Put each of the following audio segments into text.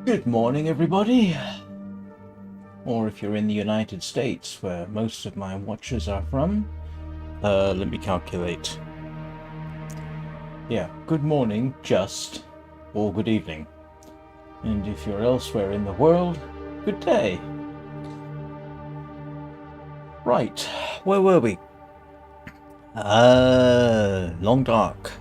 Good morning, everybody. Or if you're in the United States, where most of my watchers are from, let me calculate. Yeah, good morning, just, or good evening. And if you're elsewhere in the world, good day. Right, where were we? Long Dark.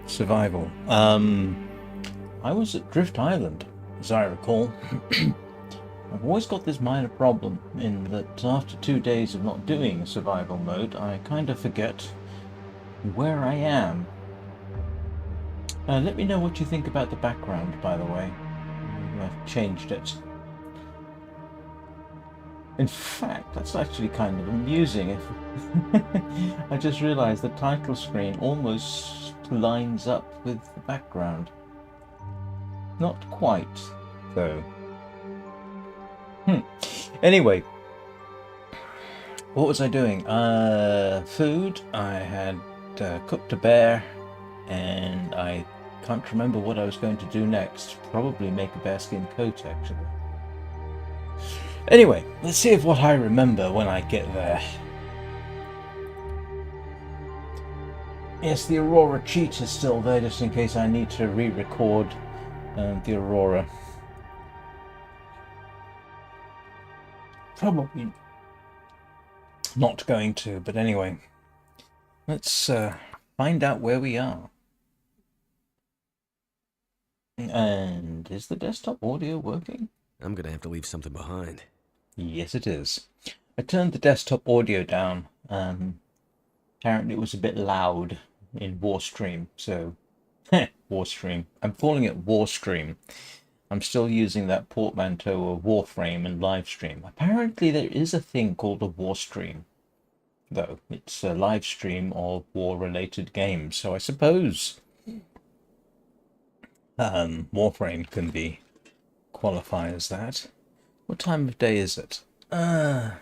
Survival. I was at Drift Island, as I recall. I've always got this minor problem in that after 2 days of not doing survival mode, I kind of forget where I am. Let me know what you think about the background, by the way. I've changed it. In fact, that's actually kind of amusing. I just realized the title screen almost lines up with the background. Not quite, though. Anyway, what was I doing? Food. I had cooked a bear, and I can't remember what I was going to do next. Probably make a bearskin coat, actually. Anyway, let's see if what I remember when I get there. Yes, the Aurora cheat is still there, just in case I need to re-record the Aurora. Probably not going to, but anyway. Let's find out where we are. And is the desktop audio working? I'm gonna have to leave something behind. Yes, it is. I turned the desktop audio down. Apparently it was a bit loud in Warstream, so Warstream. I'm calling it Warstream. I'm still using that portmanteau of Warframe and Livestream. Apparently there is a thing called a Warstream, though. It's a live stream of war-related games, so I suppose Warframe can be qualify as that. What time of day is it? That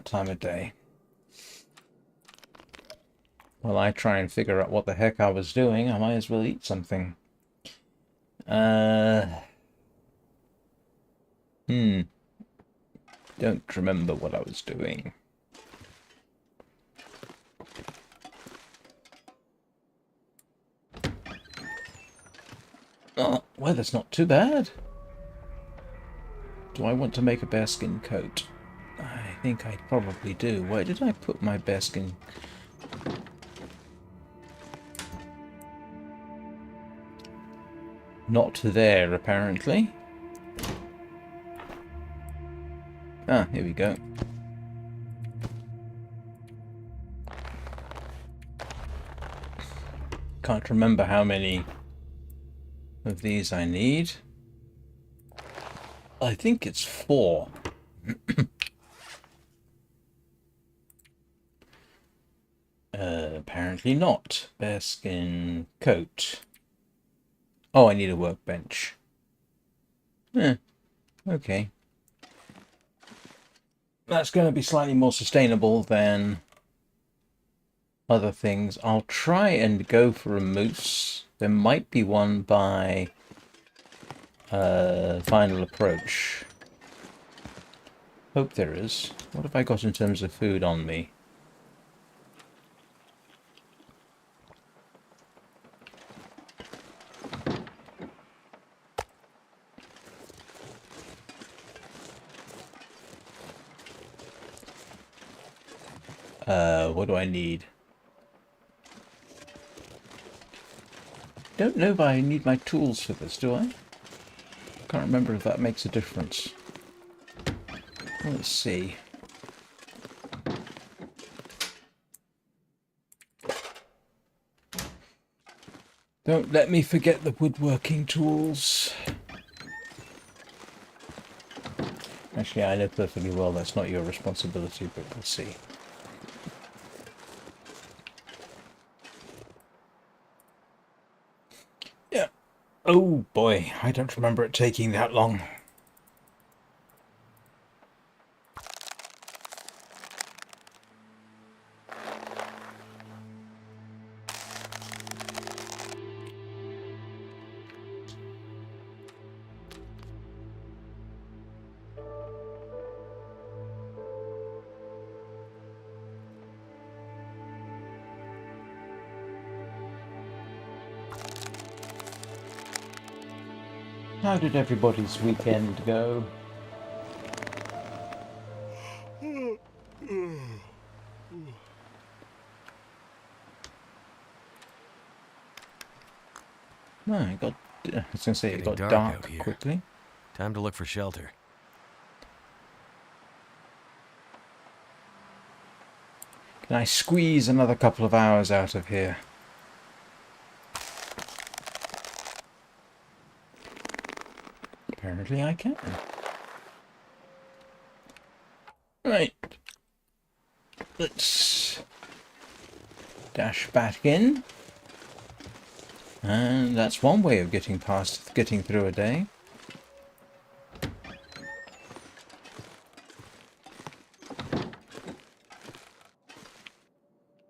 time of day. While I try and figure out what the heck I was doing, I might as well eat something. Don't remember what I was doing. Oh, weather's not too bad. Do I want to make a bearskin coat? I think I probably do. Where did I put my bearskin? Not there, apparently. Ah, here we go. Can't remember how many of these I need. I think it's 4. Apparently not. Bearskin coat. Oh, I need a workbench. Okay. That's going to be slightly more sustainable than other things. I'll try and go for a moose. There might be one by Final Approach. Hope there is. What have I got in terms of food on me? What do I need? Don't know if I need my tools for this, do I? Can't remember if that makes a difference. Let's see. Don't let me forget the woodworking tools. Actually, I know perfectly well that's not your responsibility, but we'll see. Yeah. Oh boy, I don't remember it taking that long. How did everybody's weekend go? No, it got. I was gonna say it Getting got dark dark out here. quickly. Time to look for shelter. Can I squeeze another couple of hours out of here? Apparently I can. Right. Let's dash back in. And that's one way of getting through a day.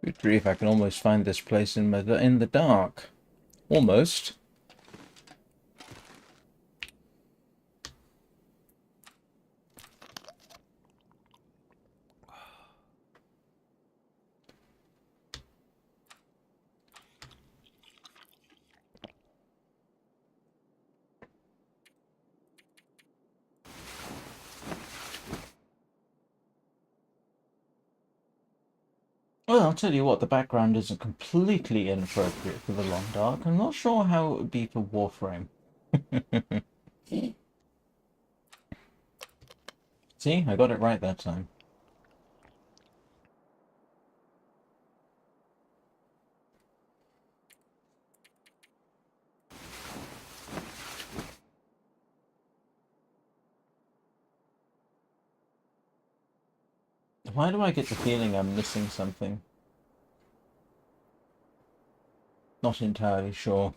Good grief, I can almost find this place in the dark. Almost. Well, I'll tell you what, the background isn't completely inappropriate for the long dark. I'm not sure how it would be for Warframe. See, I got it right that time. Why do I get the feeling I'm missing something? Not entirely sure.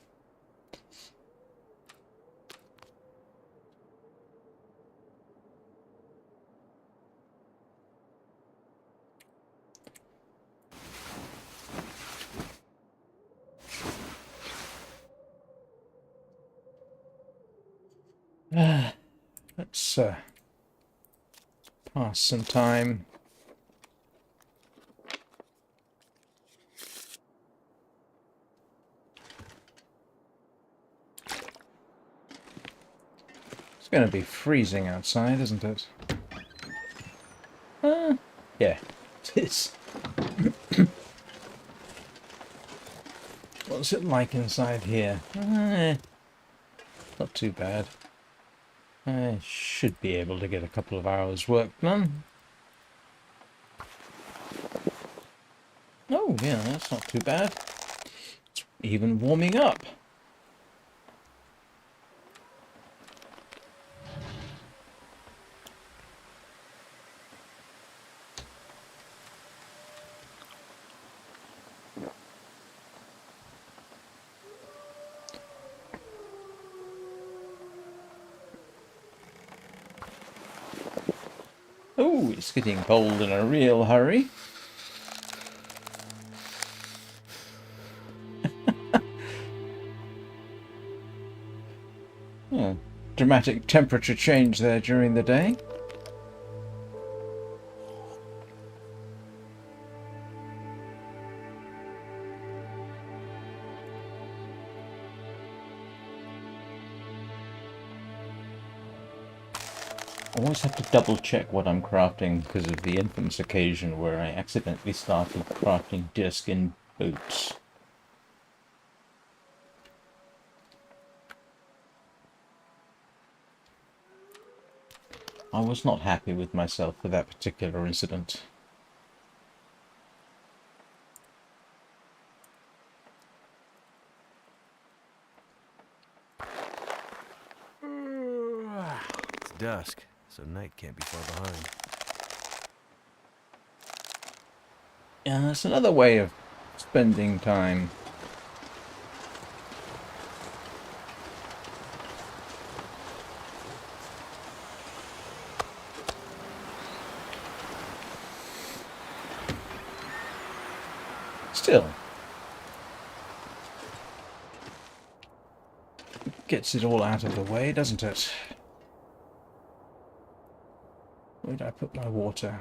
Let's pass some time. It's going to be freezing outside, isn't it? Yeah, it is. What's it like inside here? Not too bad. I should be able to get a couple of hours work done. Oh, yeah, that's not too bad. It's even warming up. Oh, it's getting cold in a real hurry. Yeah, dramatic temperature change there during the day. I always have to double check what I'm crafting because of the infamous occasion where I accidentally started crafting deerskin boots. I was not happy with myself for that particular incident. It's dusk, so night can't be far behind. Yeah, that's another way of spending time. Still, gets it all out of the way, doesn't it? Where did I put my water?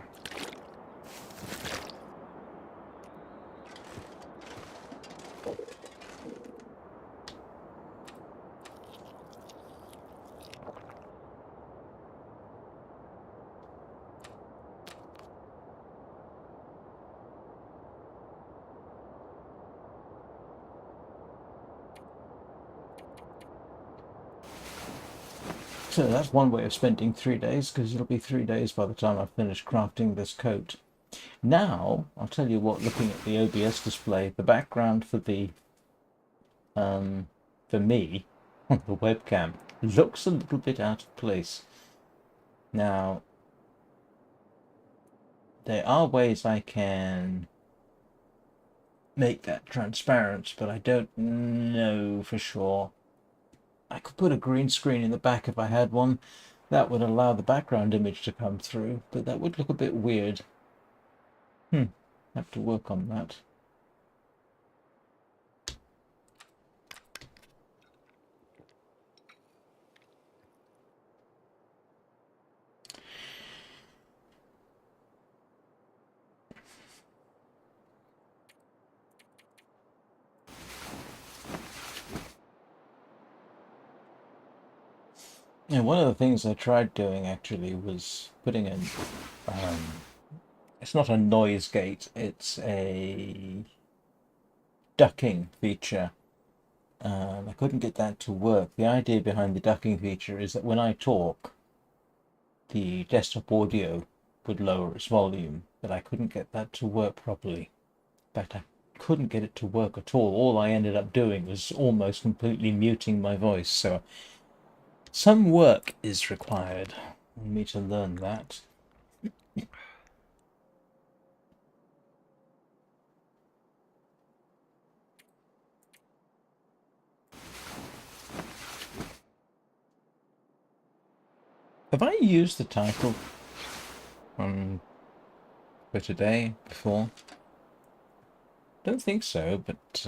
So that's one way of spending 3 days, because it'll be 3 days by the time I've finished crafting this coat. Now, I'll tell you what, looking at the OBS display, the background for the, for me, on the webcam, looks a little bit out of place. Now, there are ways I can make that transparent, but I don't know for sure. I could put a green screen in the back if I had one. That would allow the background image to come through, but that would look a bit weird. Have to work on that. And one of the things I tried doing actually was putting in, it's not a noise gate, it's a ducking feature. I couldn't get that to work. The idea behind the ducking feature is that when I talk, the desktop audio would lower its volume, but I couldn't get that to work properly. In fact, I couldn't get it to work at all. All I ended up doing was almost completely muting my voice, so some work is required for me to learn that. Have I used the title for today before? Don't think so, but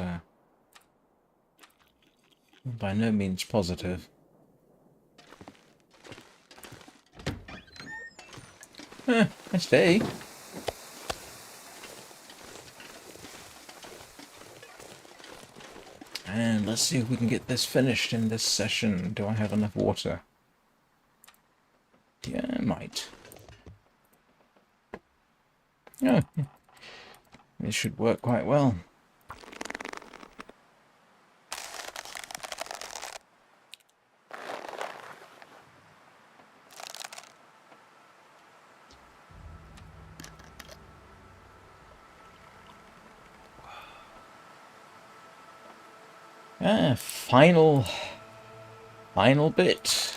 by no means positive. Nice day. And let's see if we can get this finished in this session. Do I have enough water? Yeah, I might. Oh, this should work quite well. Final bit.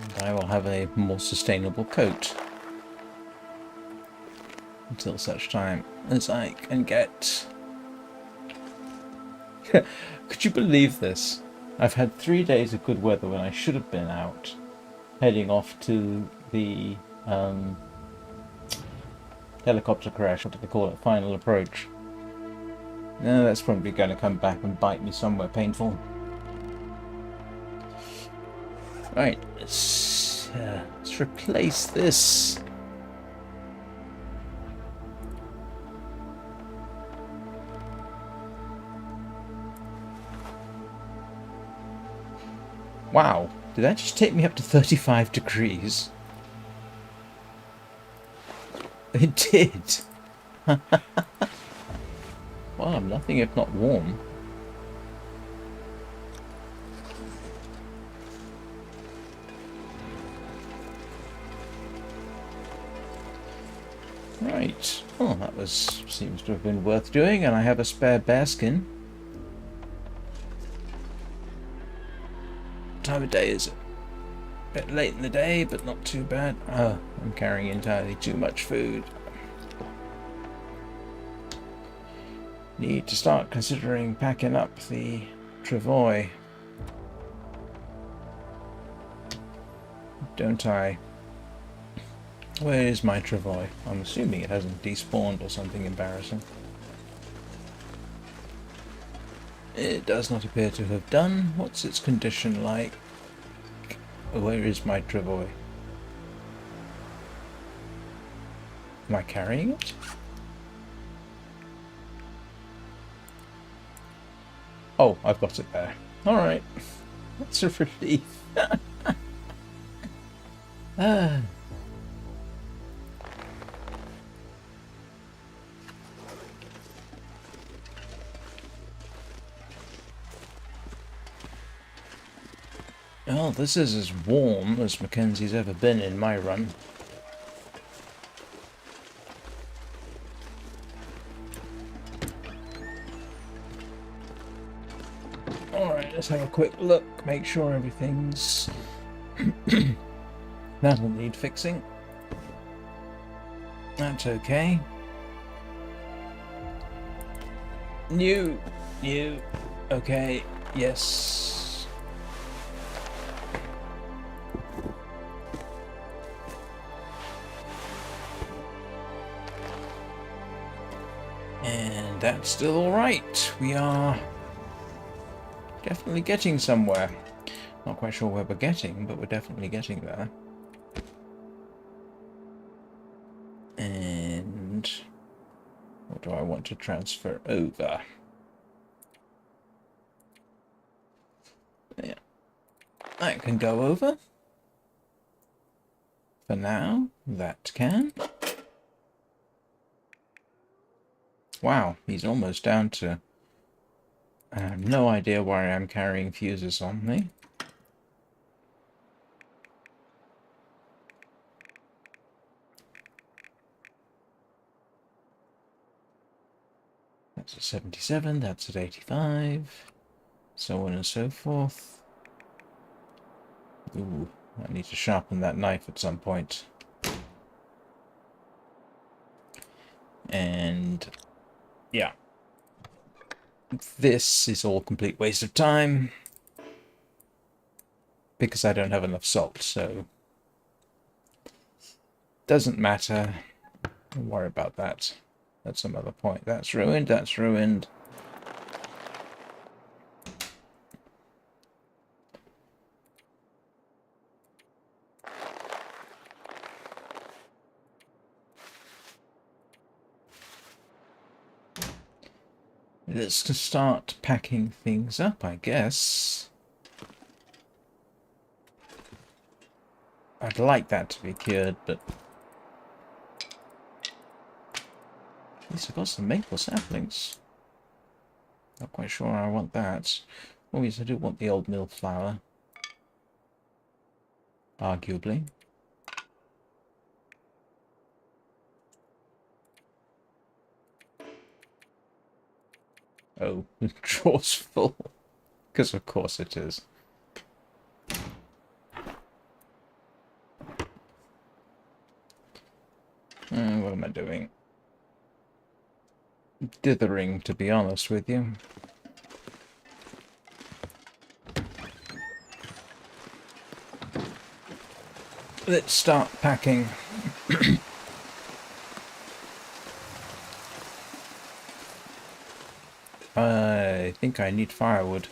And I will have a more sustainable coat. Until such time as I can get... Could you believe this? I've had 3 days of good weather when I should have been out, heading off to the helicopter crash, what do they call it, final approach. No, that's probably going to come back and bite me somewhere painful. Right, let's replace this. Wow, did that just take me up to 35 degrees? It did. Well, I'm nothing if not warm. Right. Oh, that seems to have been worth doing, and I have a spare bearskin. What time of day is it? A bit late in the day, but not too bad. Oh, I'm carrying entirely too much food. Need to start considering packing up the travois. Don't I? Where is my travois? I'm assuming it hasn't despawned or something embarrassing. It does not appear to have done. What's its condition like? Where is my travois? Am I carrying it? Oh, I've got it there. Alright. That's a relief. Ah. Well, this is as warm as Mackenzie's ever been in my run. Alright, let's have a quick look, make sure everything's... That'll need fixing. That's okay. New. Okay, yes. And that's still alright. We are definitely getting somewhere. Not quite sure where we're getting, but we're definitely getting there. And what do I want to transfer over? Yeah, that can go over. For now, that can. Wow, he's almost down to... I have no idea why I'm carrying fuses on me. That's at 77, that's at 85, so on and so forth. Ooh, I need to sharpen that knife at some point. And yeah, this is all complete waste of time because I don't have enough salt, so doesn't matter. Don't worry about that. At some other point. That's ruined, that's ruined. Let's just start packing things up, I guess. I'd like that to be cured, but... At least I've got some maple saplings. Not quite sure I want that. Oh yes, I do want the old mill flour. Arguably. Oh, the draw's full. Because of course it is. What am I doing? Dithering, to be honest with you. Let's start packing. I think I need firewood.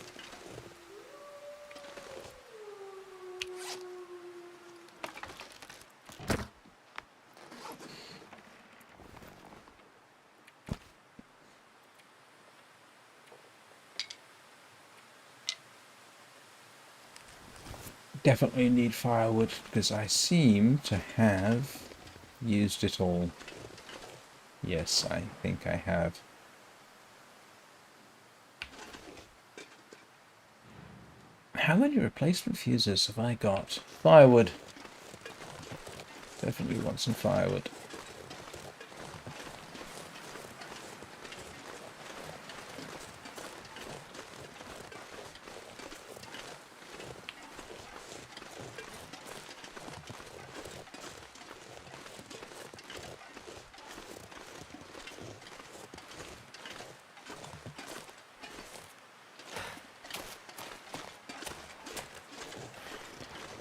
Definitely need firewood because I seem to have used it all. Yes, I think I have. How many replacement fuses have I got? Firewood. Definitely want some firewood.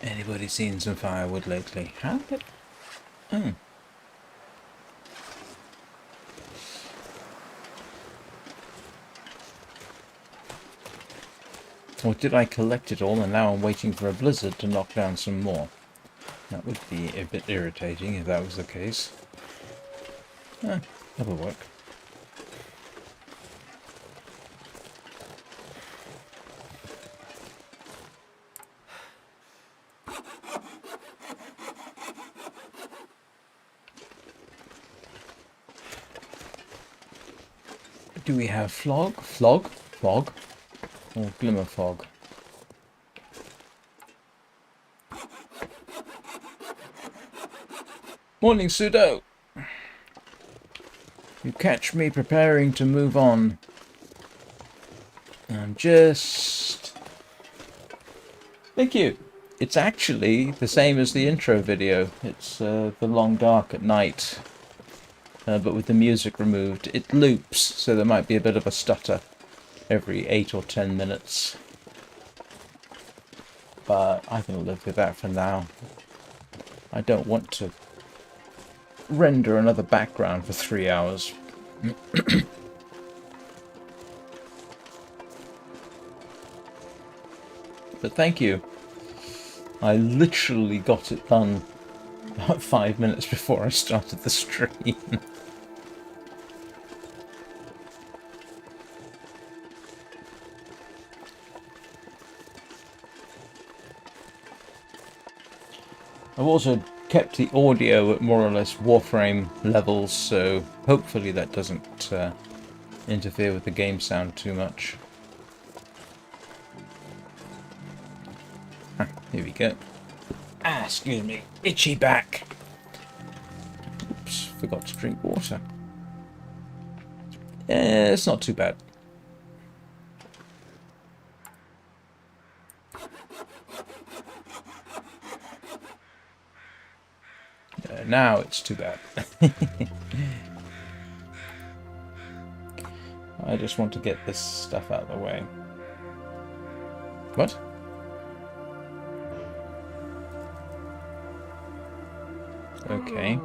Anybody seen some firewood lately? How did... Oh. Or did I collect it all and now I'm waiting for a blizzard to knock down some more? That would be a bit irritating if that was the case. That'll work. Do we have fog, or glimmer fog? Morning, Pseudo. You catch me preparing to move on. I'm just... Thank you. It's actually the same as the intro video. It's The Long Dark at Night. But with the music removed. It loops, so there might be a bit of a stutter every 8 or 10 minutes. But I can live with that for now. I don't want to render another background for 3 hours. But thank you. I literally got it done about 5 minutes before I started the stream. I've also kept the audio at more or less Warframe levels, so hopefully that doesn't interfere with the game sound too much. Ah, here we go. Ah, excuse me. Itchy back. Oops, forgot to drink water. It's not too bad. Now it's too bad. I just want to get this stuff out of the way. What? Okay.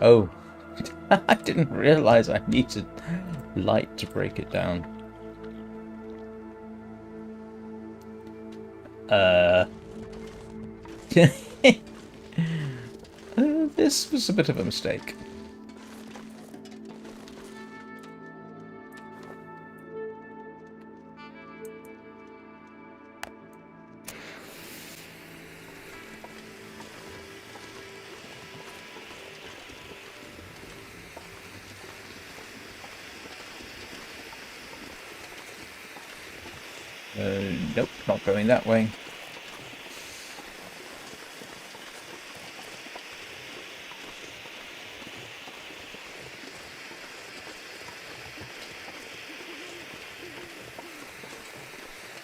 Oh. I didn't realize I needed light to break it down. This was a bit of a mistake. Nope, not going that way.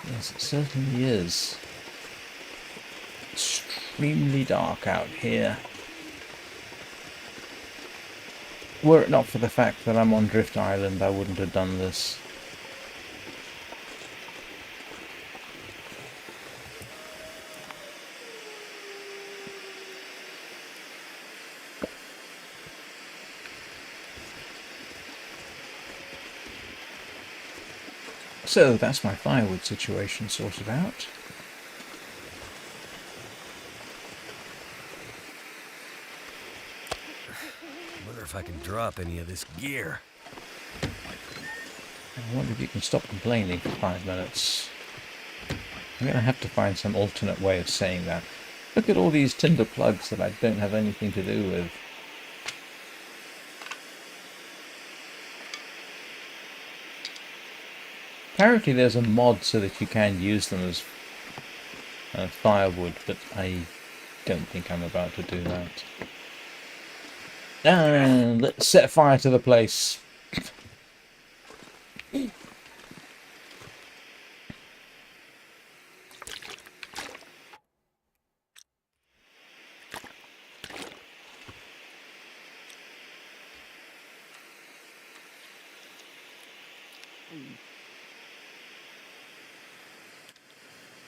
Yes, it certainly is. Extremely dark out here. Were it not for the fact that I'm on Drift Island, I wouldn't have done this. So that's my firewood situation sorted out. Wonder if I can drop any of this gear. I wonder if you can stop complaining for 5 minutes. I'm going to have to find some alternate way of saying that. Look at all these tinder plugs that I don't have anything to do with. Apparently there's a mod so that you can use them as firewood, but I don't think I'm about to do that. And let's set fire to the place.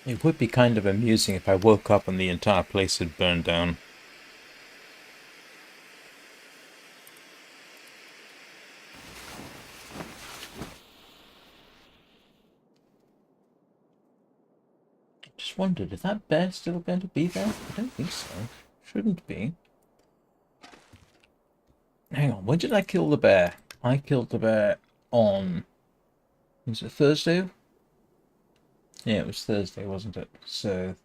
It would be kind of amusing if I woke up and the entire place had burned down. Just wondered, is that bear still going to be there? I don't think so. Shouldn't be. Hang on, when did I kill the bear? I killed the bear on... Was it Thursday? Yeah, it was Thursday, wasn't it? So,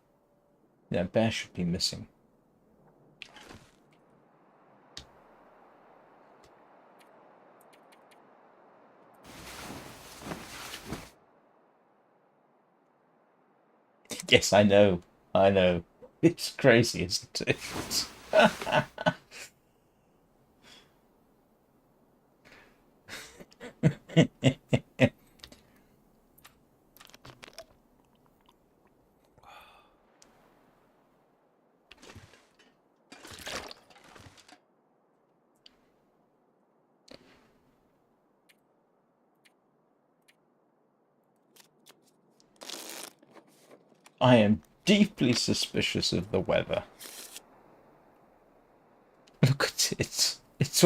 yeah, bear should be missing. Yes, I know. I know. It's crazy, isn't it? I am deeply suspicious of the weather. Look at it. It's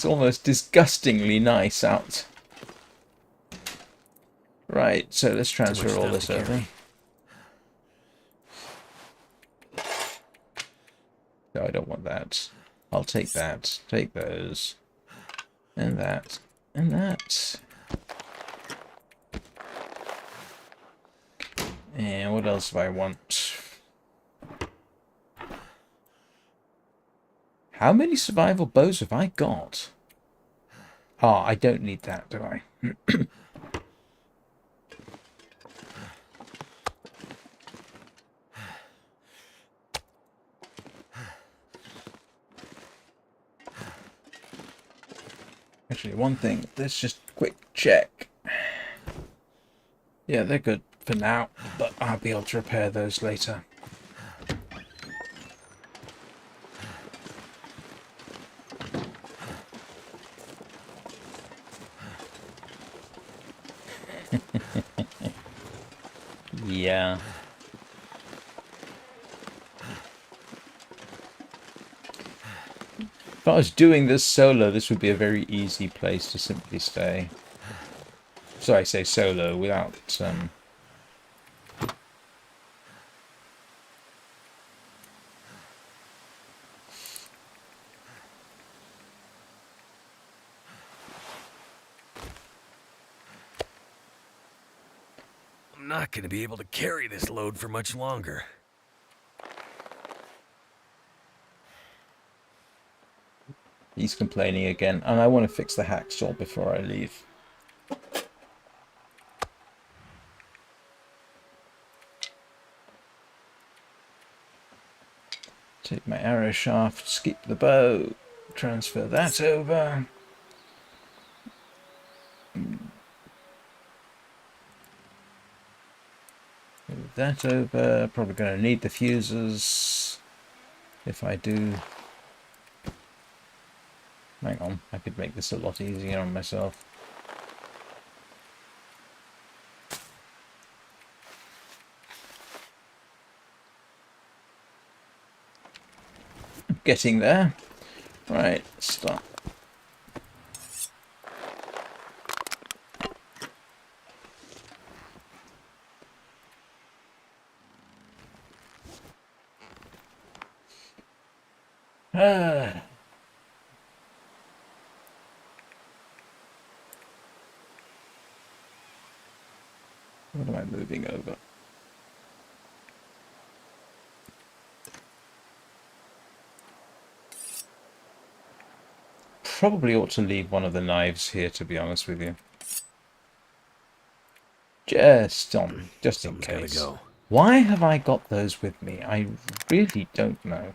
almost disgustingly nice out. Right, so let's transfer all this over. No, I don't want that. I'll take that. Take those. And that. And that. And what else do I want? How many survival bows have I got? Ah, I don't need that, do I? Actually, one thing. Let's just quick check. Yeah, they're good for now, but I'll be able to repair those later. Yeah. If I was doing this solo, this would be a very easy place to simply stay. So I say solo without I'm not gonna be able to carry this load for much longer. He's complaining again, and I want to fix the hacksaw before I leave. Take my arrow shaft, skip the bow, transfer that over. Move that over. Probably going to need the fuses. If I do... Hang on, I could make this a lot easier on myself. Getting there. Right, start. Ah. What am I moving over? Probably ought to leave one of the knives here, to be honest with you. Just in case. Gotta go. Why have I got those with me? I really don't know.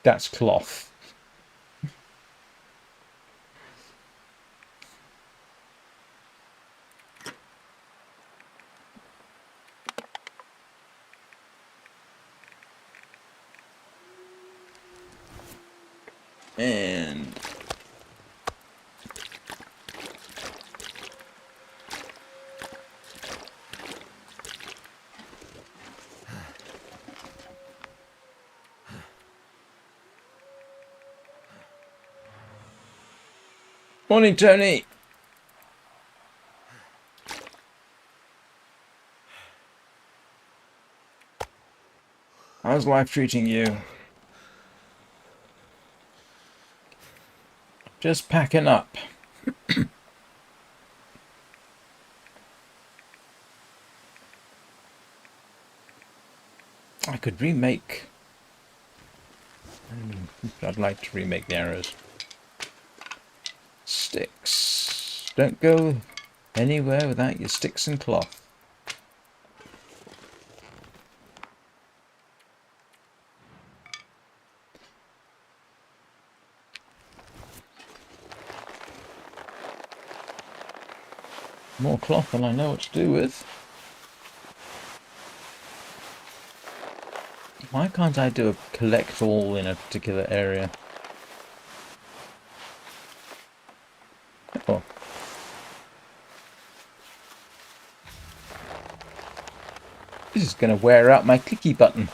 That's cloth. And morning, Tony. How's life treating you? Just packing up. I could remake... I'd like to remake the arrows. Sticks. Don't go anywhere without your sticks and cloth. More cloth than I know what to do with. Why can't I do a collect all in a particular area? Oh. This is going to wear out my clicky button.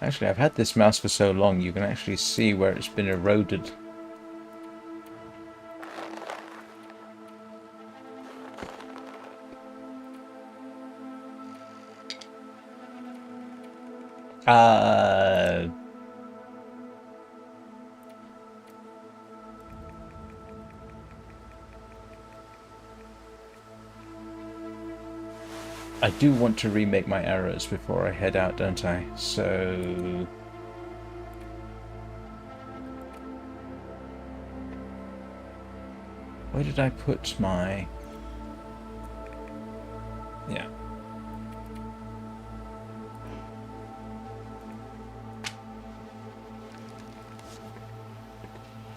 Actually, I've had this mouse for so long, you can actually see where it's been eroded. I do want to remake my arrows before I head out, don't I? So... where did I put my... yeah.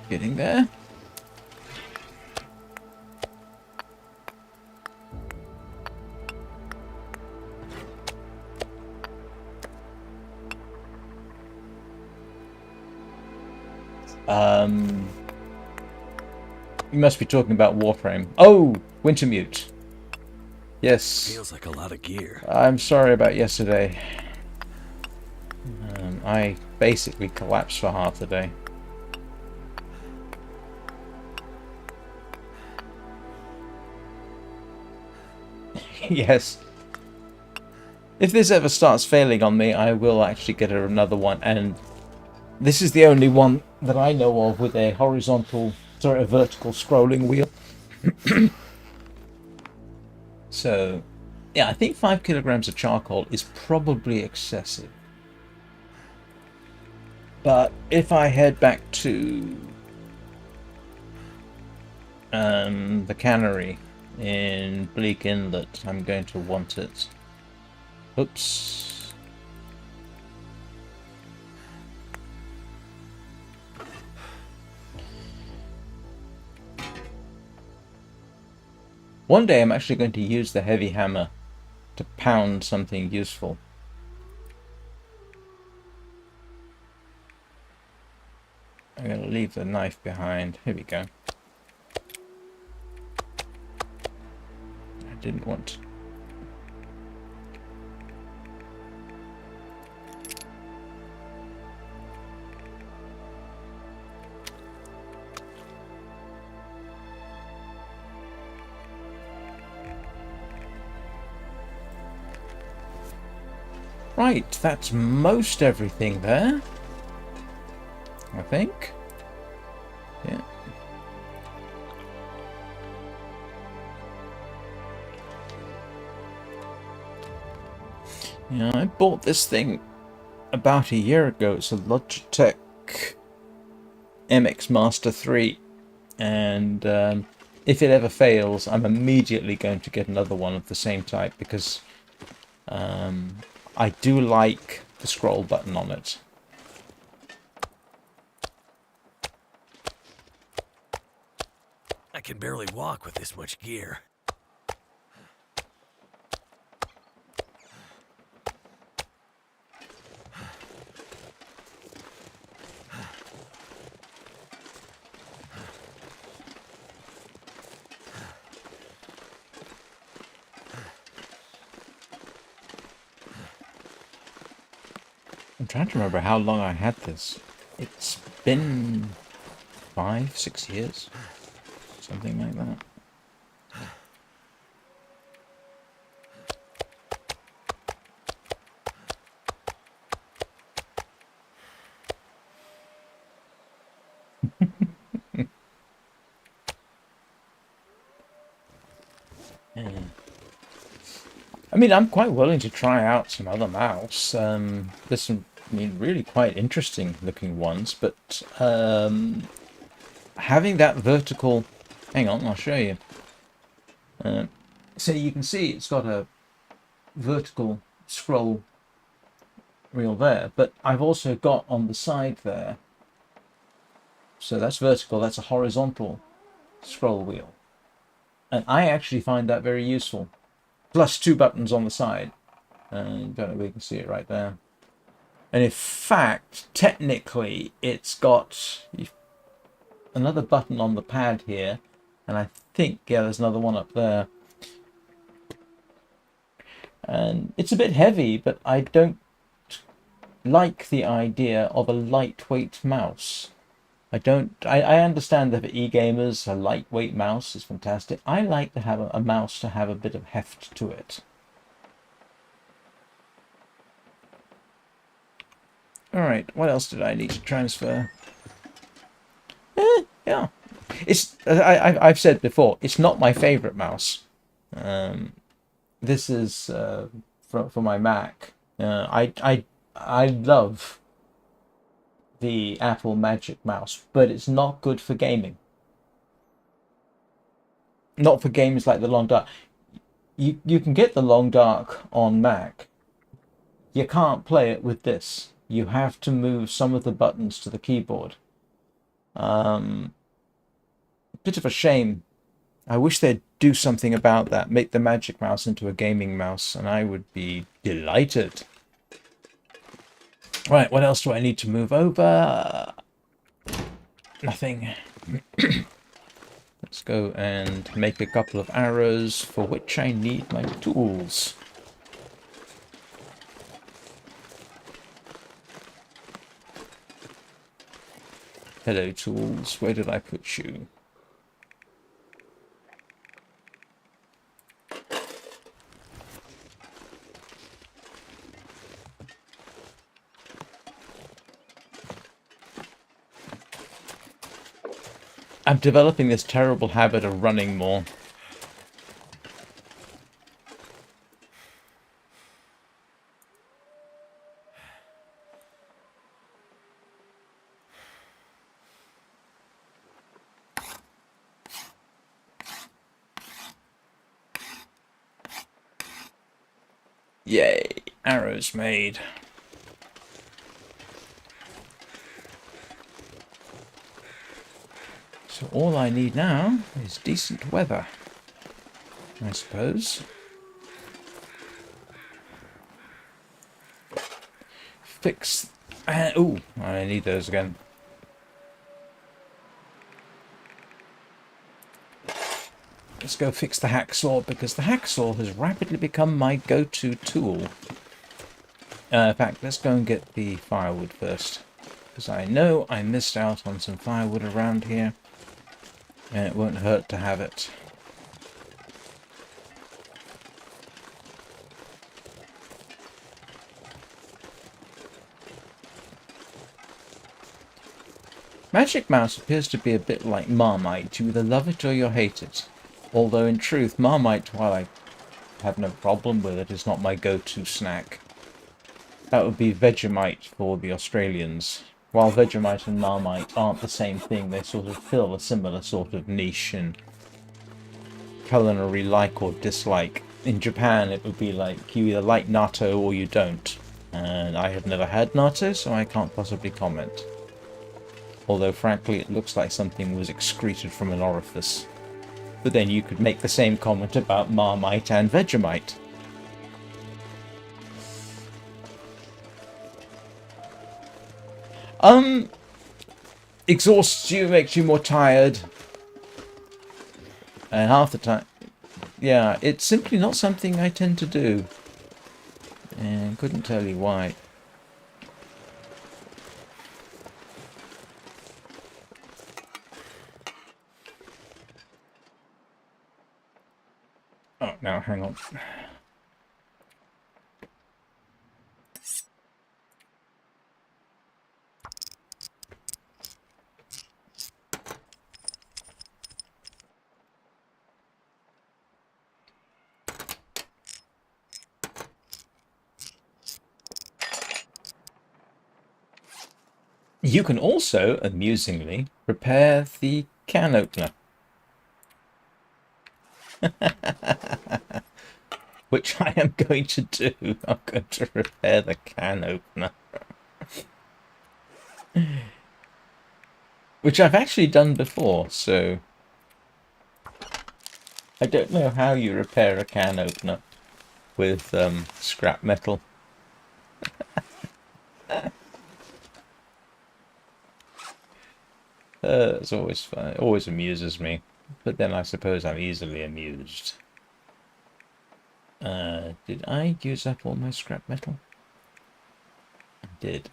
Getting there. You must be talking about Warframe. Oh, Wintermute. Yes. Feels like a lot of gear. I'm sorry about yesterday. I basically collapsed for half the day. Yes. If this ever starts failing on me, I will actually get another one, and this is the only one that I know of with a a vertical scrolling wheel. So, yeah, I think 5 kilograms of charcoal is probably excessive. But if I head back to the cannery in Bleak Inlet, I'm going to want it. Oops. One day I'm actually going to use the heavy hammer to pound something useful. I'm going to leave the knife behind. Here we go. I didn't want to. Right, that's most everything there, I think. Yeah. Yeah, I bought this thing about a year ago. It's a Logitech MX Master 3, and if it ever fails, I'm immediately going to get another one of the same type, because I do like the scroll button on it. I can barely walk with this much gear. I'm trying to remember how long I had this. It's been 5, 6 years, something like that. Yeah. I mean, I'm quite willing to try out some other mouse. There's some, I mean, really quite interesting looking ones, but having that vertical... Hang on, I'll show you. So you can see it's got a vertical scroll wheel there, but I've also got on the side there So that's vertical, that's a horizontal scroll wheel. And I actually find that very useful. Plus 2 buttons on the side. And don't know if we can see it right there. And in fact, technically, it's got another button on the pad here. And I think, yeah, there's another one up there. And it's a bit heavy, but I don't like the idea of a lightweight mouse. I understand that for e-gamers, a lightweight mouse is fantastic. I like to have a mouse to have a bit of heft to it. Alright, what else did I need to transfer? Yeah. It's I've said before, it's not my favorite mouse. This is for my Mac. I love the Apple Magic Mouse, but it's not good for gaming. Not for games like the Long Dark. You can get the Long Dark on Mac. You can't play it with this. You have to move some of the buttons to the keyboard. Bit of a shame. I wish they'd do something about that. Make the Magic Mouse into a gaming mouse, and I would be delighted. Right, what else do I need to move over? Nothing. Let's go and make a couple of arrows, for which I need my tools. Hello, tools. Where did I put you? I'm developing this terrible habit of running more. Yay, arrows made. So all I need now is decent weather, I suppose. Fix... ooh, I need those again. Let's go fix the hacksaw, because the hacksaw has rapidly become my go-to tool. In fact, let's go and get the firewood first, because I know I missed out on some firewood around here, and it won't hurt to have it. Magic Mouse appears to be a bit like Marmite. You either love it or you hate it. Although in truth, Marmite, while I have no problem with it, is not my go-to snack. That would be Vegemite for the Australians. While Vegemite and Marmite aren't the same thing, they sort of fill a similar sort of niche in culinary like or dislike. In Japan, it would be like you either like natto or you don't. And I have never had natto, so I can't possibly comment. Although, frankly, it looks like something was excreted from an orifice. But then you could make the same comment about Marmite and Vegemite. Exhausts you, makes you more tired. And half the time... Yeah, it's simply not something I tend to do. And couldn't tell you why. Oh, now hang on. You can also, amusingly, repair the can opener. Which I am going to do. I'm going to repair the can opener. which I've actually done before, so I don't know how you repair a can opener with scrap metal. It's always fun. It always amuses me. But then I suppose I'm easily amused. Did I use up all my scrap metal? I did.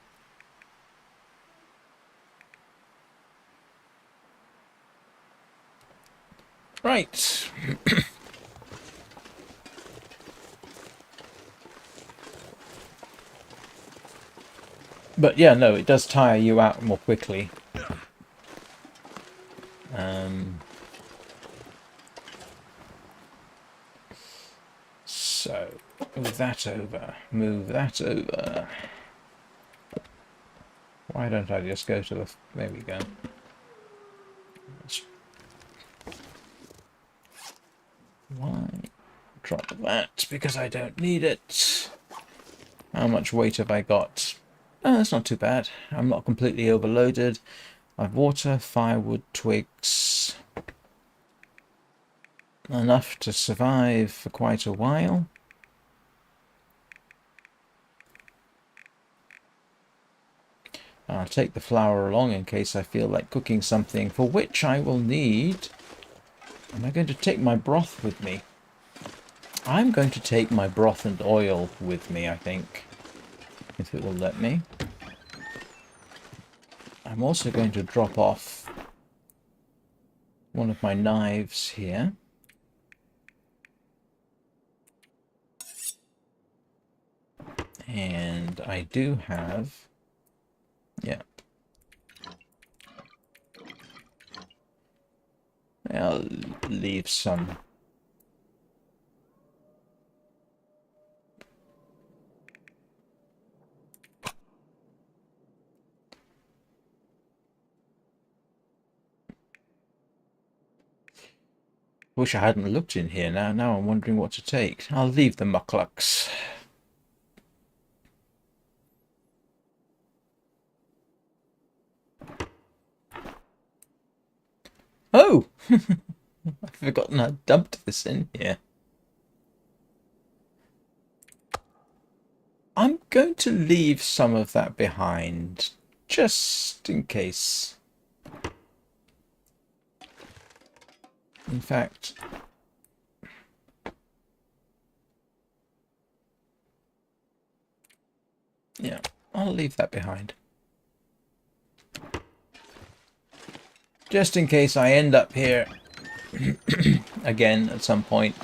Right. But yeah, no, it does tire you out more quickly. So, move that over. Move that over. Why don't I just go to the... There we go. Why drop that? Because I don't need it. How much weight have I got? Oh, that's not too bad. I'm not completely overloaded. I've water, firewood, twigs. Enough to survive for quite a while. I'll take the flour along in case I feel like cooking something, for which I will need... Am I going to take my broth with me? I'm going to take my broth and oil with me, I think. If it will let me. I'm also going to drop off one of my knives here. And I do have... Yeah. I'll leave some. Wish I hadn't looked in here now. Now I'm wondering what to take. I'll leave the mucklucks. Oh! I've forgotten I dumped this in here. I'm going to leave some of that behind, just in case. In fact... Yeah, I'll leave that behind. Just in case I end up here again at some point,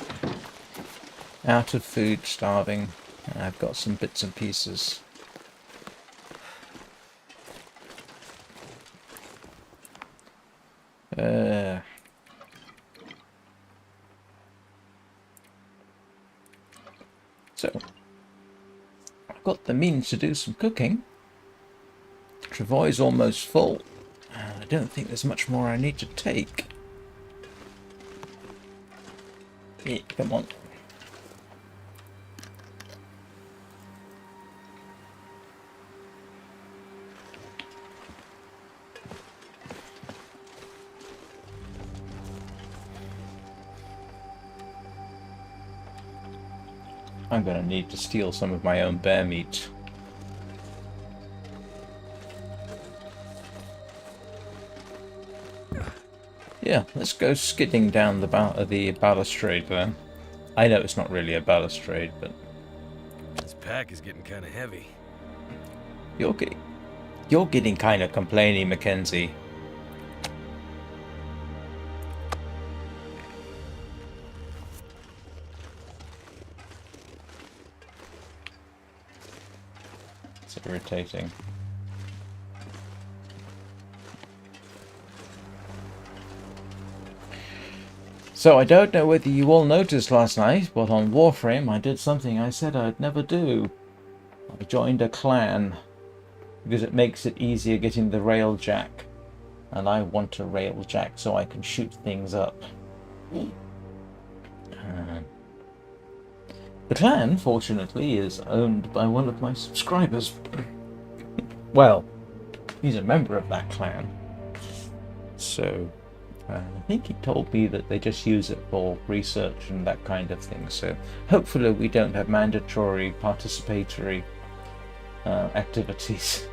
out of food, starving, and I've got some bits and pieces. So, I've got the means to do some cooking. Travois almost full. I don't think there's much more I need to take. Yeah, come on. I'm going to need to steal some of my own bear meat. Yeah, let's go skidding down the balustrade there. I know it's not really a balustrade, but... This pack is getting kind of heavy. You're getting kind of complaining, Mackenzie. It's irritating. So I don't know whether you all noticed last night, but on Warframe I did something I said I'd never do. I joined a clan, because it makes it easier getting the railjack. And I want a railjack so I can shoot things up. The clan, fortunately, is owned by one of my subscribers. Well, he's a member of that clan. So I think he told me that they just use it for research and that kind of thing. So hopefully we don't have mandatory participatory activities.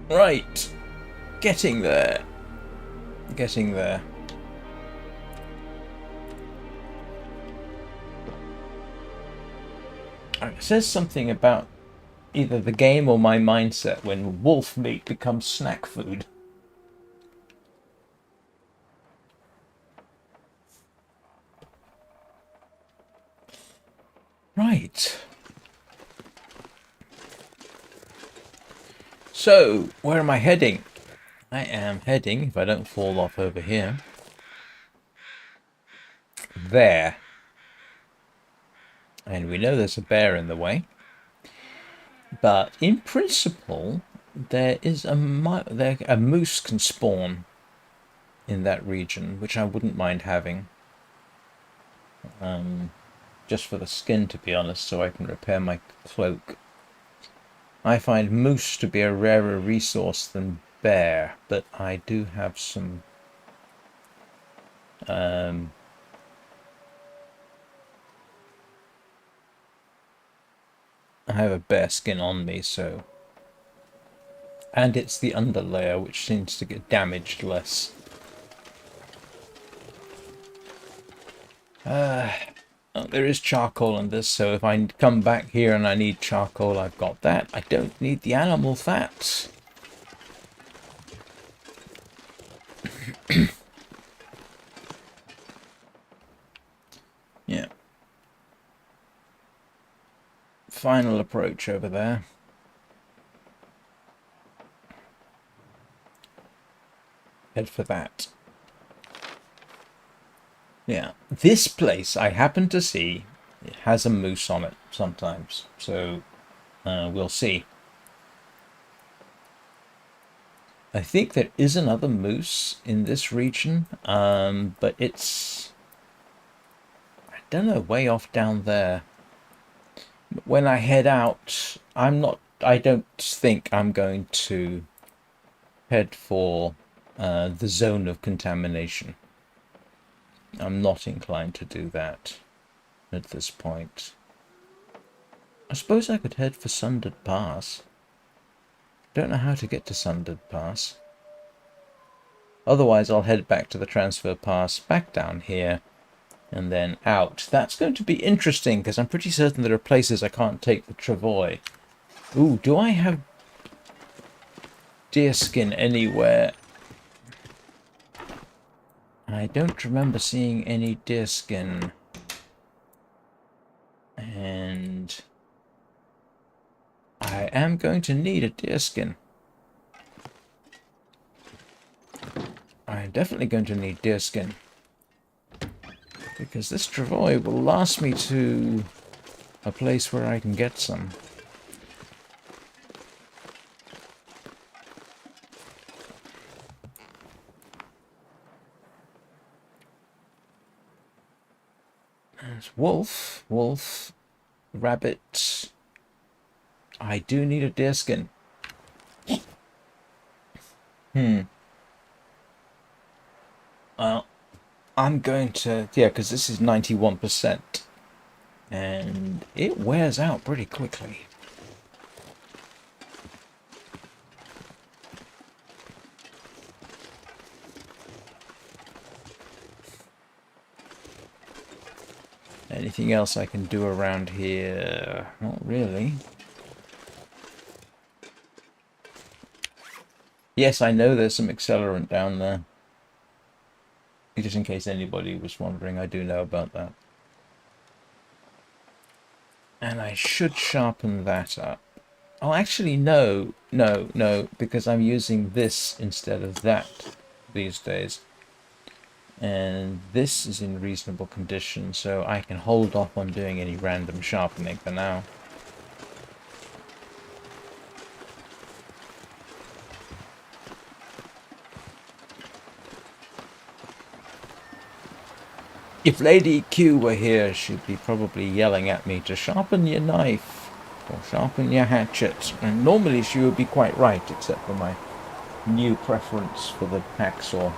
Right, getting there. Getting there. It says something about either the game or my mindset when wolf meat becomes snack food. Right. So, where am I heading? I am heading, if I don't fall off over here, there. And we know there's a bear in the way. But in principle, there is a moose can spawn in that region, which I wouldn't mind having. Just for the skin, to be honest, so I can repair my cloak. I find moose to be a rarer resource than bear, but I do have some I have a bear skin on me, so, and it's the underlayer which seems to get damaged less. Oh, there is charcoal in this, so if I come back here and I need charcoal, I've got that. I don't need the animal fats. Yeah. Final approach over there. Head for that. Yeah. This place I happen to see, it has a moose on it sometimes, so we'll see. I think there is another moose in this region, but it's, I don't know, way off down there. When I head out, I don't think I'm going to head for the zone of contamination. I'm not inclined to do that at this point. I suppose I could head for Sundered Pass. Don't know how to get to Sundered Pass. Otherwise, I'll head back to the transfer pass, back down here, and then out. That's going to be interesting, because I'm pretty certain there are places I can't take the travois. Ooh, do I have deerskin anywhere? I don't remember seeing any deerskin. And I am going to need a deerskin. I'm definitely going to need deerskin. Because this travois will last me to a place where I can get some. There's wolf, rabbit. I do need a deerskin. Well, I'm going to, yeah, because this is 91%. And it wears out pretty quickly. Anything else I can do around here? Not really. Yes, I know there's some accelerant down there. Just in case anybody was wondering, I do know about that. And I should sharpen that up. Oh, actually, no, because I'm using this instead of that these days. And this is in reasonable condition, so I can hold off on doing any random sharpening for now. If Lady Q were here, she'd be probably yelling at me to sharpen your knife or sharpen your hatchet. And normally she would be quite right, except for my new preference for the hacksaw.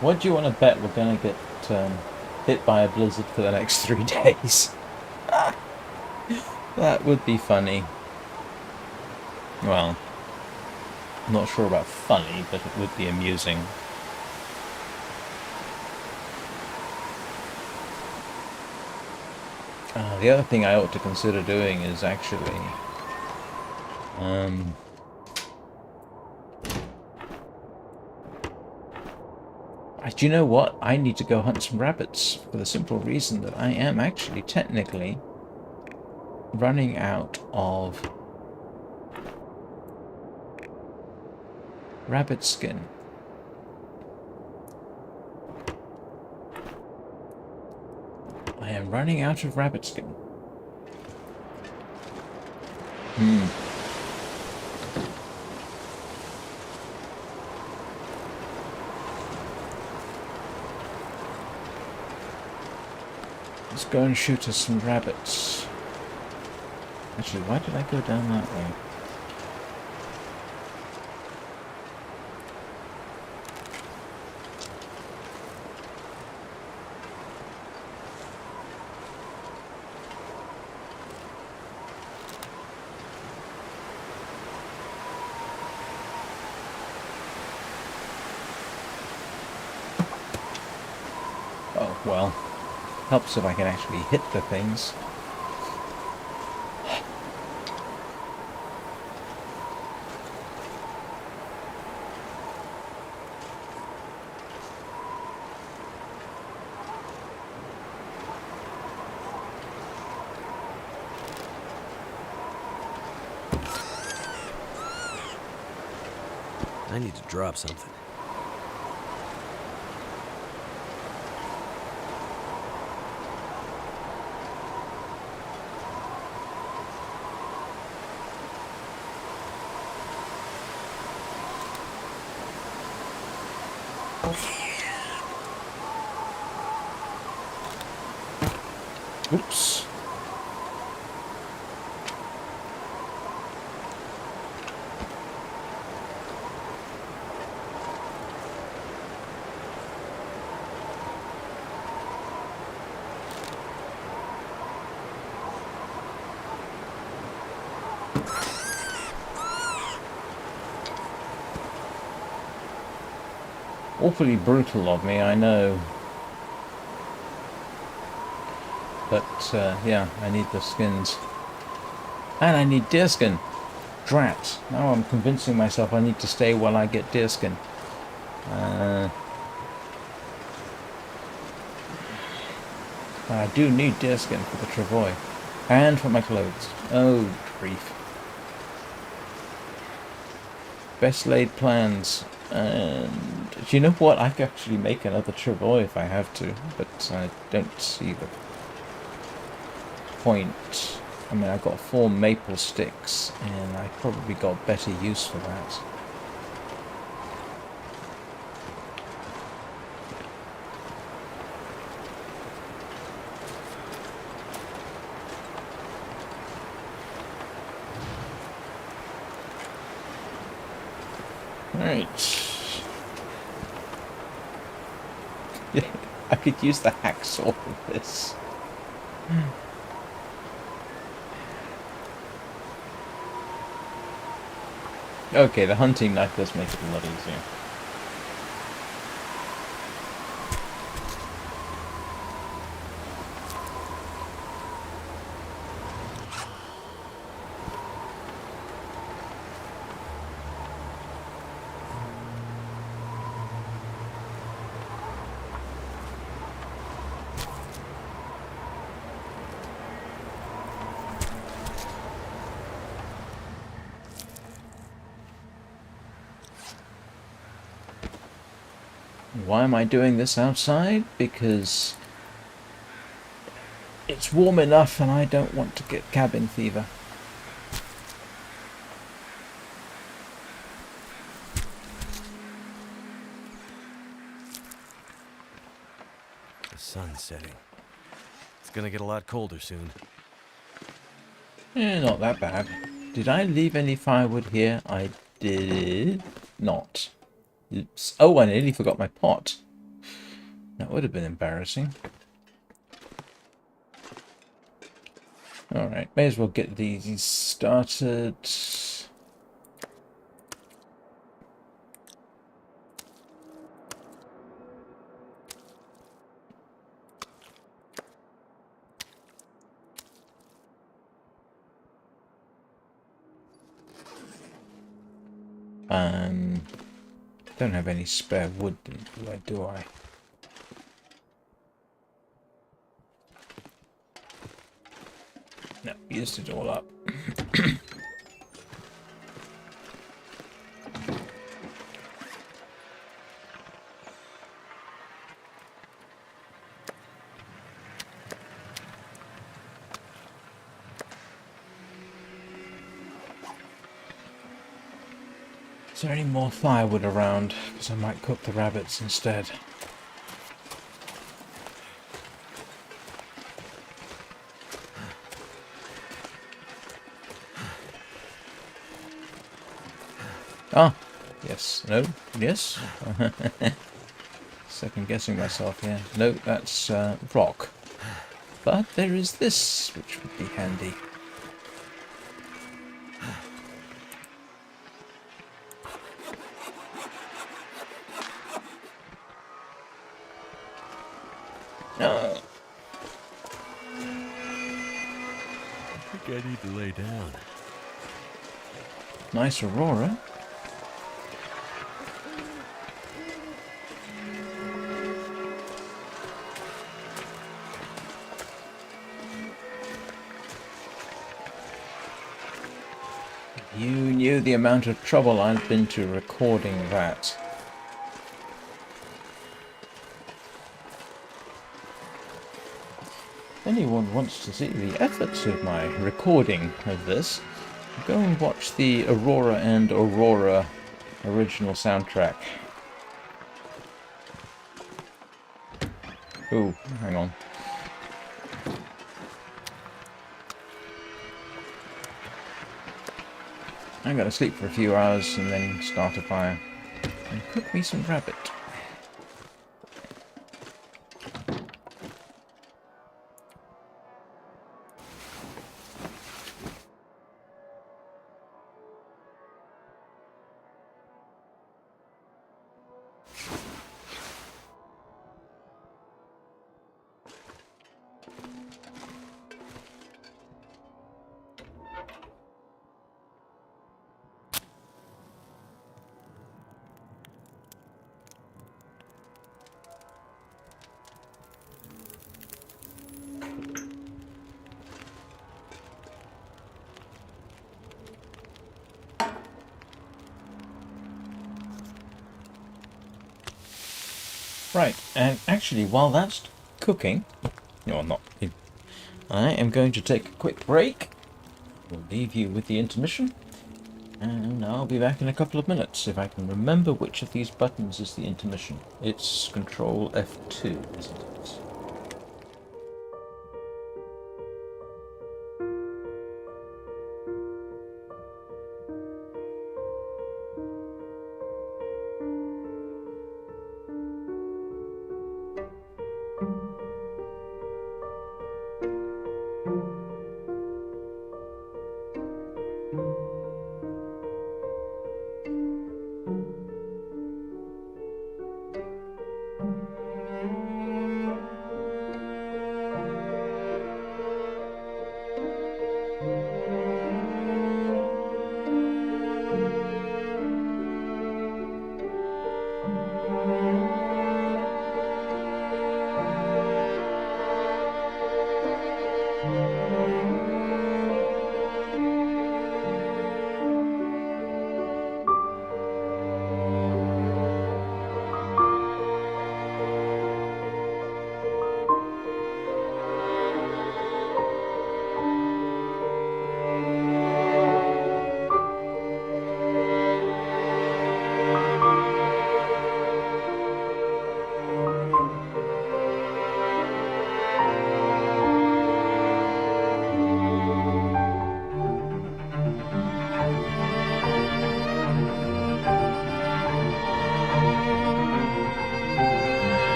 What do you want to bet we're going to get hit by a blizzard for the next 3 days? That would be funny. Well, I'm not sure about funny, but it would be amusing. The other thing I ought to consider doing is actually... do you know what? I need to go hunt some rabbits for the simple reason that I am actually technically running out of rabbit skin. I am running out of rabbit skin. Let's go and shoot us some rabbits. Actually, why did I go down that way? Oh, well. Helps if I can actually hit the things. I need to drop something. Oops. Awfully brutal of me, I know. But, yeah, I need the skins. And I need deerskin. Drat. Now I'm convincing myself I need to stay while I get deerskin. I do need deerskin for the travois. And for my clothes. Oh, grief. Best laid plans. And do you know what? I could actually make another travois if I have to, but I don't see the point. I mean, I've got 4 maple sticks, and I probably got better use for that. Right. Yeah, I could use the hacksaw for this. Okay, the hunting knife does make it a lot easier. Why am I doing this outside? Because it's warm enough and I don't want to get cabin fever. The sun's setting. It's gonna get a lot colder soon. Not that bad. Did I leave any firewood here? I did not. Oops. Oh, I nearly forgot my pot. That would have been embarrassing. Alright, may as well get these started. Don't have any spare wood, do I? No, used it all up. Is there any more firewood around? Because I might cook the rabbits instead. Ah, yes, no, yes. Second guessing myself here. No, that's rock. But there is this, which would be handy. I think I need to lay down. Nice aurora. You knew the amount of trouble I've been to recording that. If anyone wants to see the efforts of my recording of this, go and watch the Aurora and Aurora original soundtrack. Oh, hang on. I'm gonna sleep for a few hours and then start a fire. And cook me some rabbit. Right, and actually while that's cooking, no, I'm not. I am going to take a quick break. We'll leave you with the intermission, and I'll be back in a couple of minutes if I can remember which of these buttons is the intermission. It's Control F2, isn't it?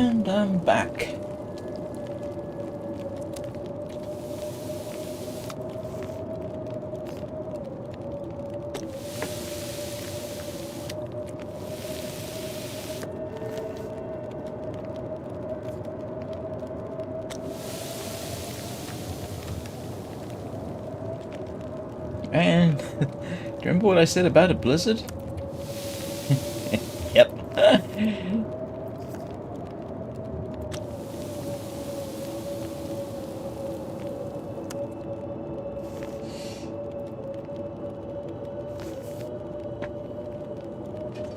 And I'm back. And do you remember what I said about a blizzard? Yep.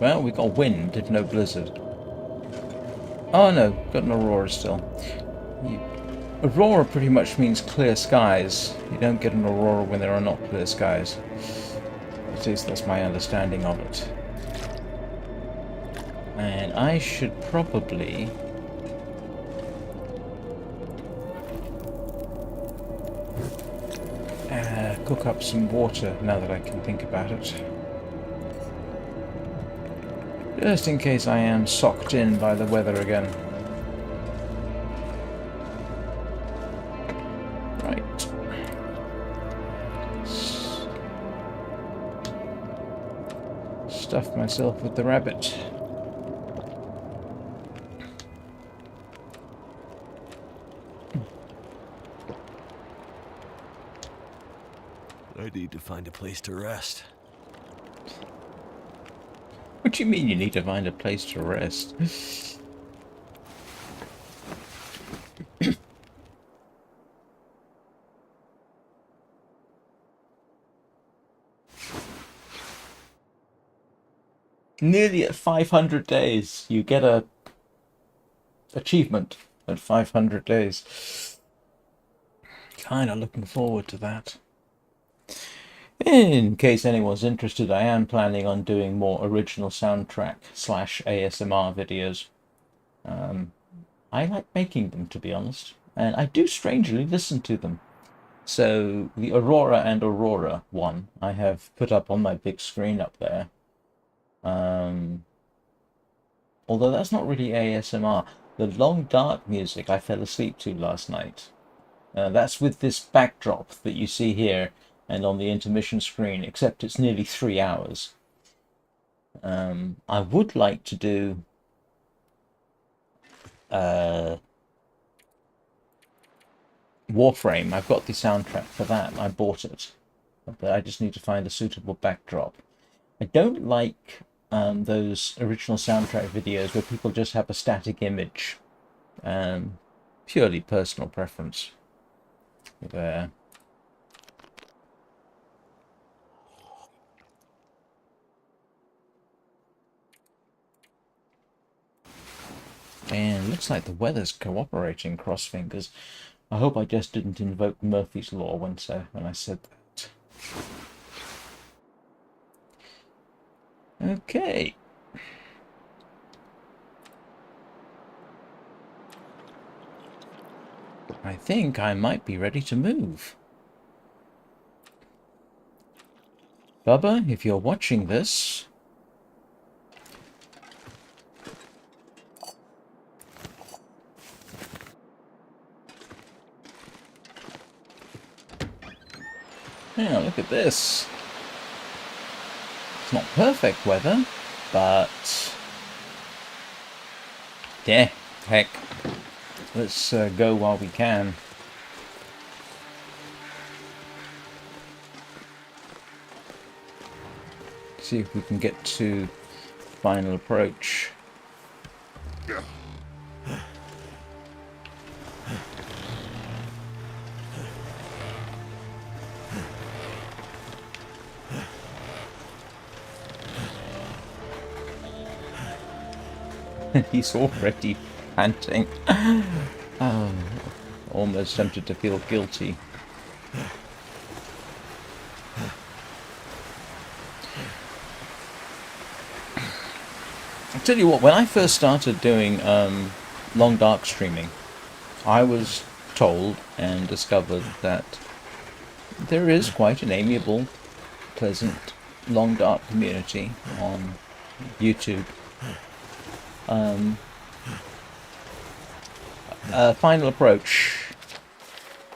Well, we got wind, if no blizzard. Oh no, got an aurora still. Aurora pretty much means clear skies. You don't get an aurora when there are not clear skies. At least that's my understanding of it. And I should probably... cook up some water now that I can think about it. Just in case I am socked in by the weather again. Right. Stuff myself with the rabbit. I need to find a place to rest. What do you mean you need to find a place to rest? Nearly at 500 days, you get a achievement at 500 days. Kind of looking forward to that. In case anyone's interested, I am planning on doing more original soundtrack / ASMR videos. I like making them, to be honest, and I do strangely listen to them. So the Aurora and Aurora one I have put up on my big screen up there. Although that's not really ASMR. The long dark music I fell asleep to last night. That's with this backdrop that you see here and on the intermission screen, except it's nearly 3 hours. I would like to do Warframe. I've got the soundtrack for that. I bought it, but I just need to find a suitable backdrop. I don't like those original soundtrack videos where people just have a static image. Purely personal preference. There. And looks like the weather's cooperating, cross fingers. I hope I just didn't invoke Murphy's Law when I said that. Okay. I think I might be ready to move. Bubba, if you're watching this... Yeah, look at this. It's not perfect weather, but... yeah, heck. Let's go while we can. See if we can get to final approach. He's already panting. Oh, almost tempted to feel guilty. I'll tell you what, when I first started doing long dark streaming, I was told and discovered that there is quite an amiable, pleasant, long dark community on YouTube. Final approach.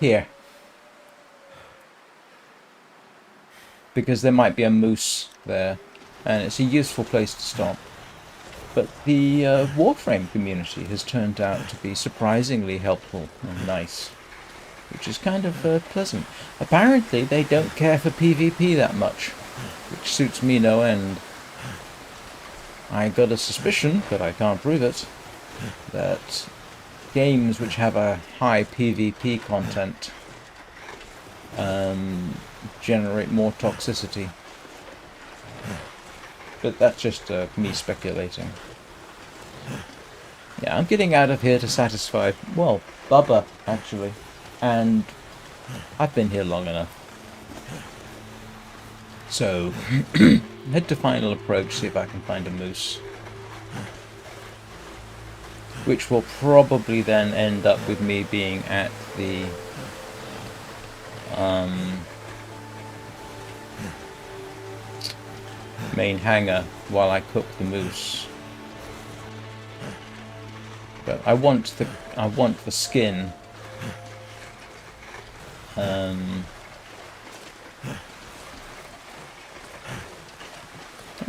Here. Because there might be a moose there, and it's a useful place to stop. But the Warframe community has turned out to be surprisingly helpful and nice, which is kind of pleasant. Apparently they don't care for PvP that much, which suits me no end. I got a suspicion, but I can't prove it, that games which have a high PvP content generate more toxicity. But that's just me speculating. Yeah, I'm getting out of here to satisfy, well, Bubba, actually. And I've been here long enough. So, head to final approach, see if I can find a moose. Which will probably then end up with me being at the main hangar while I cook the moose. But I want the skin. Oh,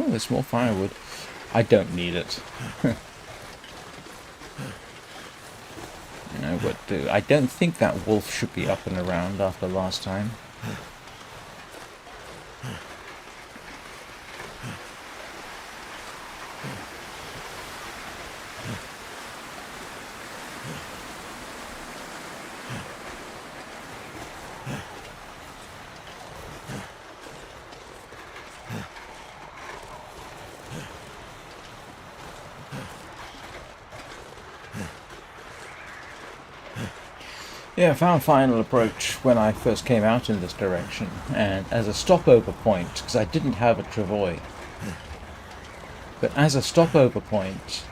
there's more firewood. I don't need it. You know what? I don't think that wolf should be up and around after last time. Yeah, I found final approach when I first came out in this direction, and as a stopover point, because I didn't have a travois. But as a stopover point,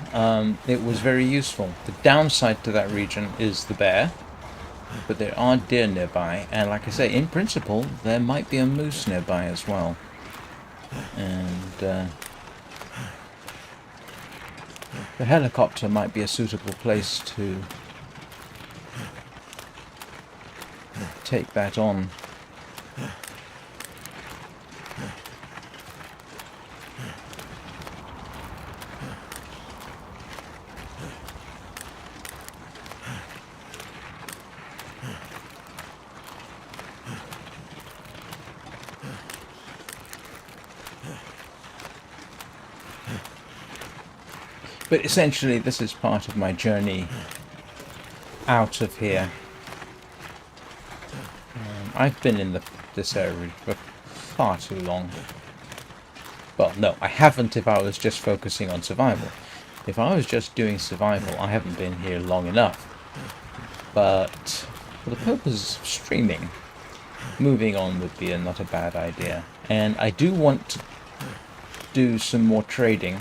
it was very useful. The downside to that region is the bear, but there are deer nearby, and like I say, in principle, there might be a moose nearby as well. And the helicopter might be a suitable place to take that on. But essentially this is part of my journey out of here. I've been in this area for far too long. Well, no, I haven't if I was just focusing on survival. If I was just doing survival, I haven't been here long enough. But for the purpose of streaming, moving on would be not a bad idea. And I do want to do some more trading,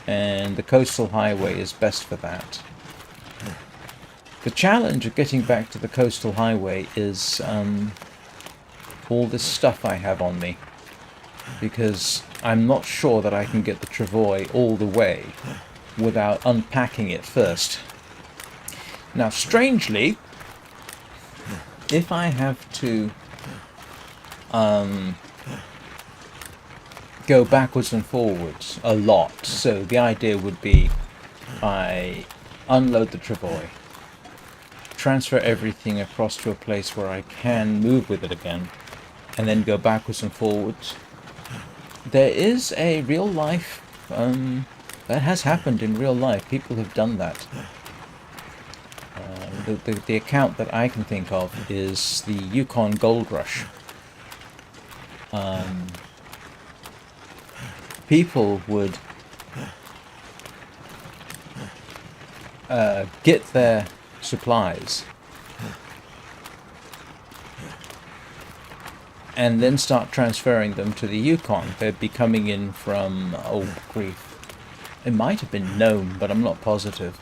and the coastal highway is best for that. The challenge of getting back to the coastal highway is all this stuff I have on me, because I'm not sure that I can get the travois all the way without unpacking it first. Now, strangely, if I have to go backwards and forwards a lot, so the idea would be I unload the travois, transfer everything across to a place where I can move with it again, and then go backwards and forwards. There is a real life, that has happened in real life. People have done that. The account that I can think of is the Yukon Gold Rush. People would get their supplies and then start transferring them to the Yukon. They'd be coming in from, oh grief, it might have been Nome, but I'm not positive.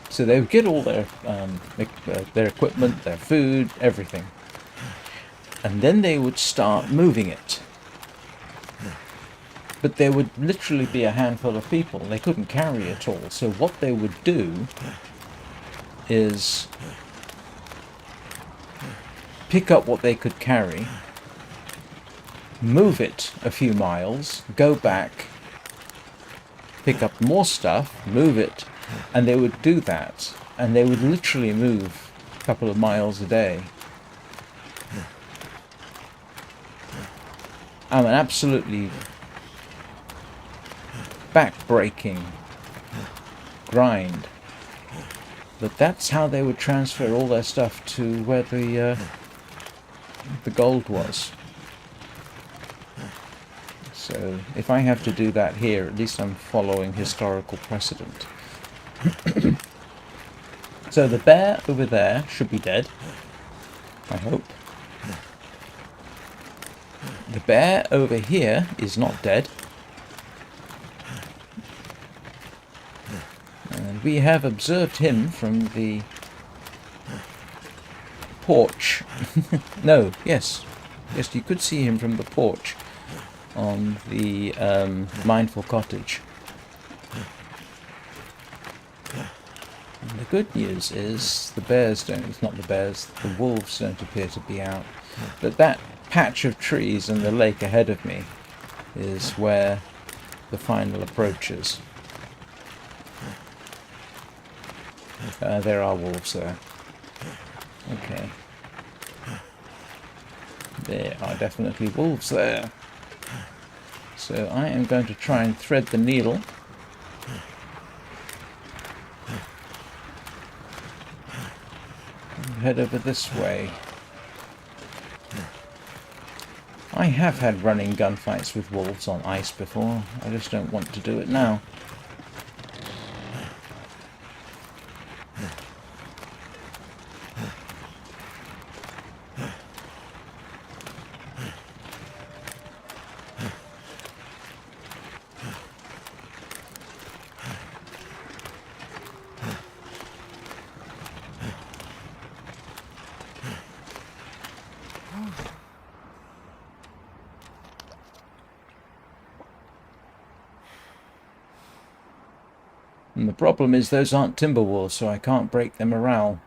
So they would get all their equipment, their food, everything, and then they would start moving it. But there would literally be a handful of people. They couldn't carry it all. So what they would do is pick up what they could carry, move it a few miles, go back, pick up more stuff, move it, and they would do that. And they would literally move a couple of miles a day. An absolutely back-breaking grind. But that's how they would transfer all their stuff to where the gold was. So if I have to do that here, at least I'm following historical precedent. So the bear over there should be dead, I hope. The bear over here is not dead. And we have observed him from the porch. No, yes, you could see him from the porch on the Mindful Cottage. And the good news is the bears don't, it's not the bears, the wolves don't appear to be out. But that patch of trees and the lake ahead of me is where the final approach is. There are wolves there. Okay. There are definitely wolves there. So I am going to try and thread the needle. And head over this way. I have had running gunfights with wolves on ice before. I just don't want to do it now. And the problem is those aren't timber wolves, so I can't break their morale.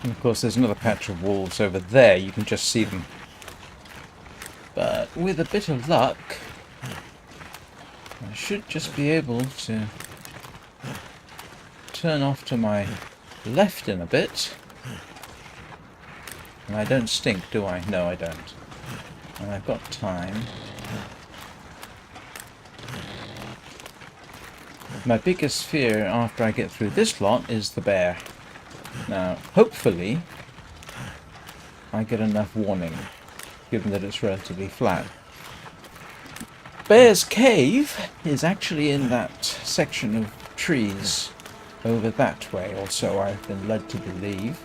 And of course there's another patch of wolves over there, you can just see them. But with a bit of luck, I should just be able to turn off to my left in a bit. And I don't stink, do I? No, I don't. And I've got time. My biggest fear after I get through this lot is the bear. Now, hopefully, I get enough warning, given that it's relatively flat. Bear's Cave is actually in that section of trees over that way, or so I've been led to believe.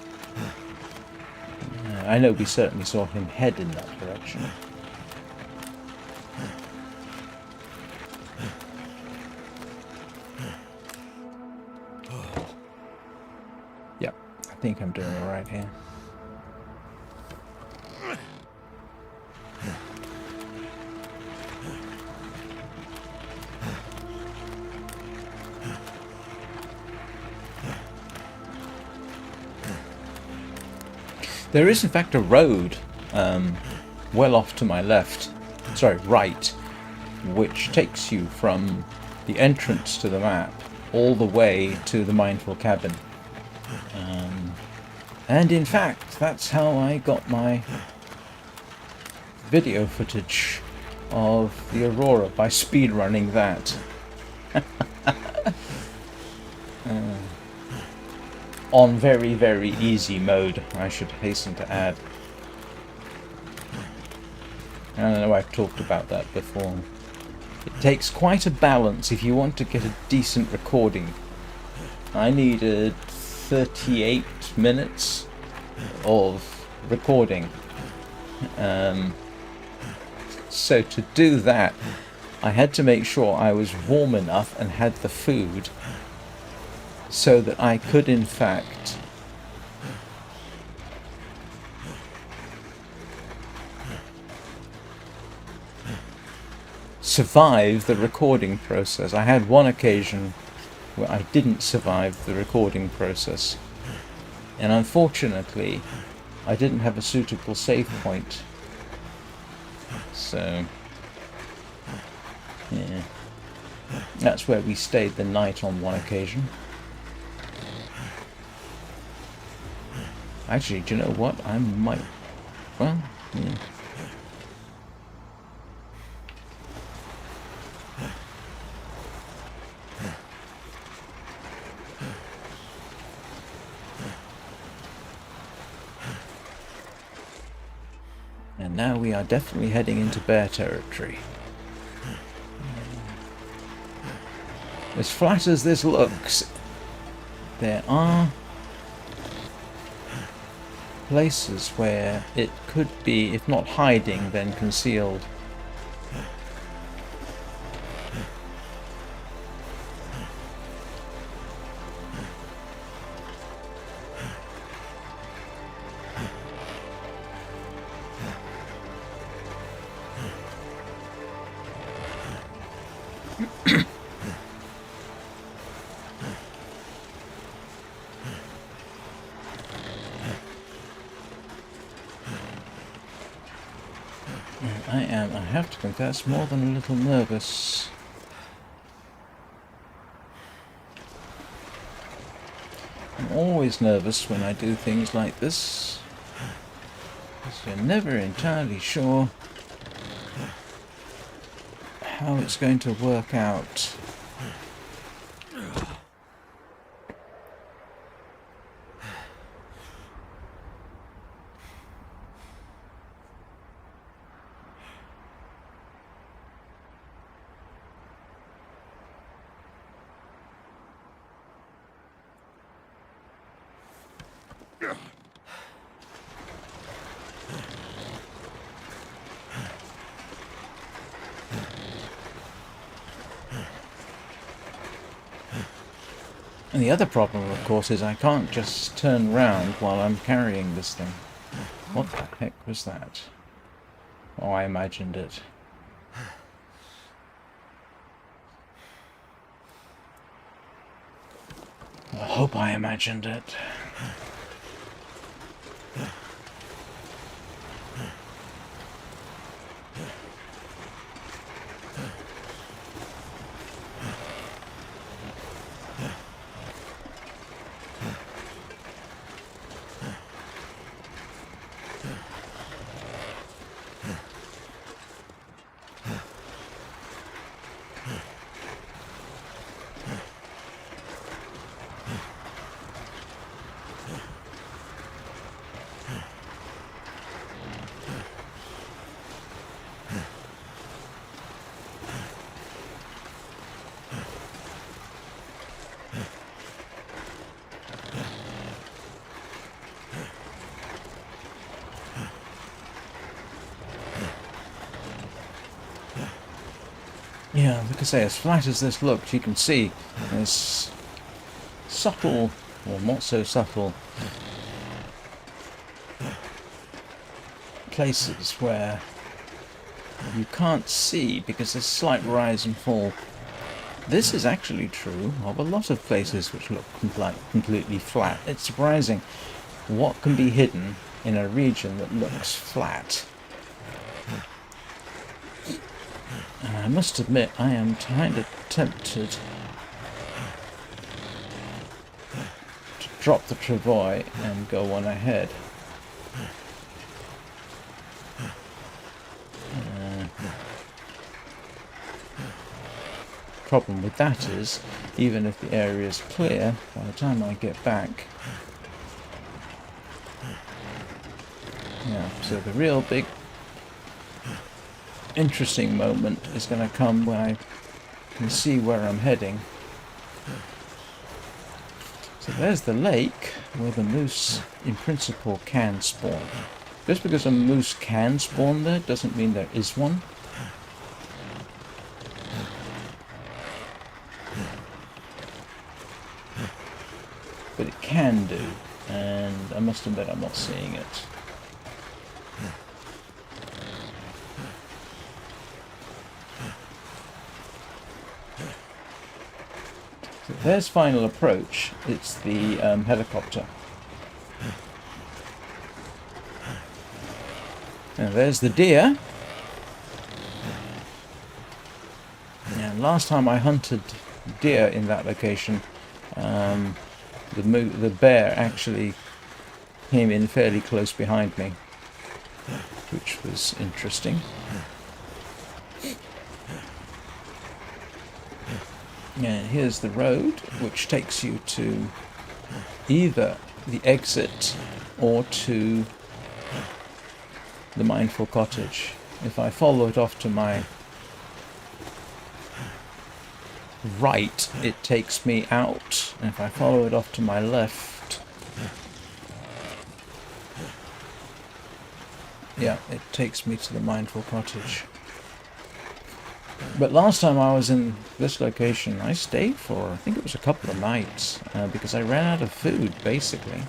I know we certainly saw him head in that direction. Yep, I think I'm doing all right here. There is in fact a road well off to my left, sorry, right, which takes you from the entrance to the map all the way to the Mindful Cabin. And in fact, that's how I got my video footage of the Aurora, by speedrunning that. On very, very easy mode, I should hasten to add. I know I've talked about that before. It takes quite a balance if you want to get a decent recording. I needed 38 minutes of recording. So to do that, I had to make sure I was warm enough and had the food so that I could in fact survive the recording process. I had one occasion where I didn't survive the recording process, and unfortunately I didn't have a suitable save point. So yeah, that's where we stayed the night on one occasion. Actually, do you know what? I might... Well, yeah. And now we are definitely heading into bear territory. As flat as this looks, there are places where it could be, if not hiding, then concealed. I have to confess, more than a little nervous. I'm always nervous when I do things like this, because you're never entirely sure how it's going to work out. And the other problem, of course, is I can't just turn round while I'm carrying this thing. What the heck was that? Oh, I imagined it. I hope I imagined it. Yeah, like I say, as flat as this looks, you can see there's subtle, or not so subtle, places where you can't see because there's slight rise and fall. This is actually true of a lot of places which look completely flat. It's surprising what can be hidden in a region that looks flat. And I must admit, I am kind of tempted to drop the travois and go on ahead. Problem with that is, even if the area is clear, by the time I get back... Yeah, so the real big interesting moment is going to come when I can see where I'm heading. So there's the lake where the moose in principle can spawn. Just because a moose can spawn there doesn't mean there is one. but it can do, and I must admit I'm not seeing it. So there's final approach. It's the helicopter. And there's the deer. And last time I hunted deer in that location, the bear actually came in fairly close behind me, which was interesting. And here's the road, which takes you to either the exit or to the Mindful Cottage. If I follow it off to my right, it takes me out. And if I follow it off to my left, yeah, it takes me to the Mindful Cottage. But last time I was in this location, I stayed for, I think it was a couple of nights, because I ran out of food, basically.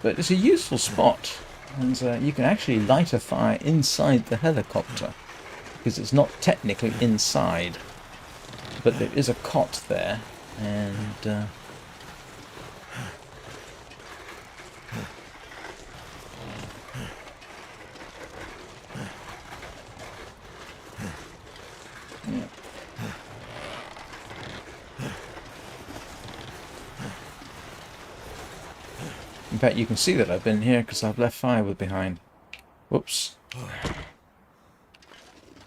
But it's a useful spot, and you can actually light a fire inside the helicopter, because it's not technically inside, but there is a cot there, and yeah. In fact, you can see that I've been here because I've left firewood behind. Whoops.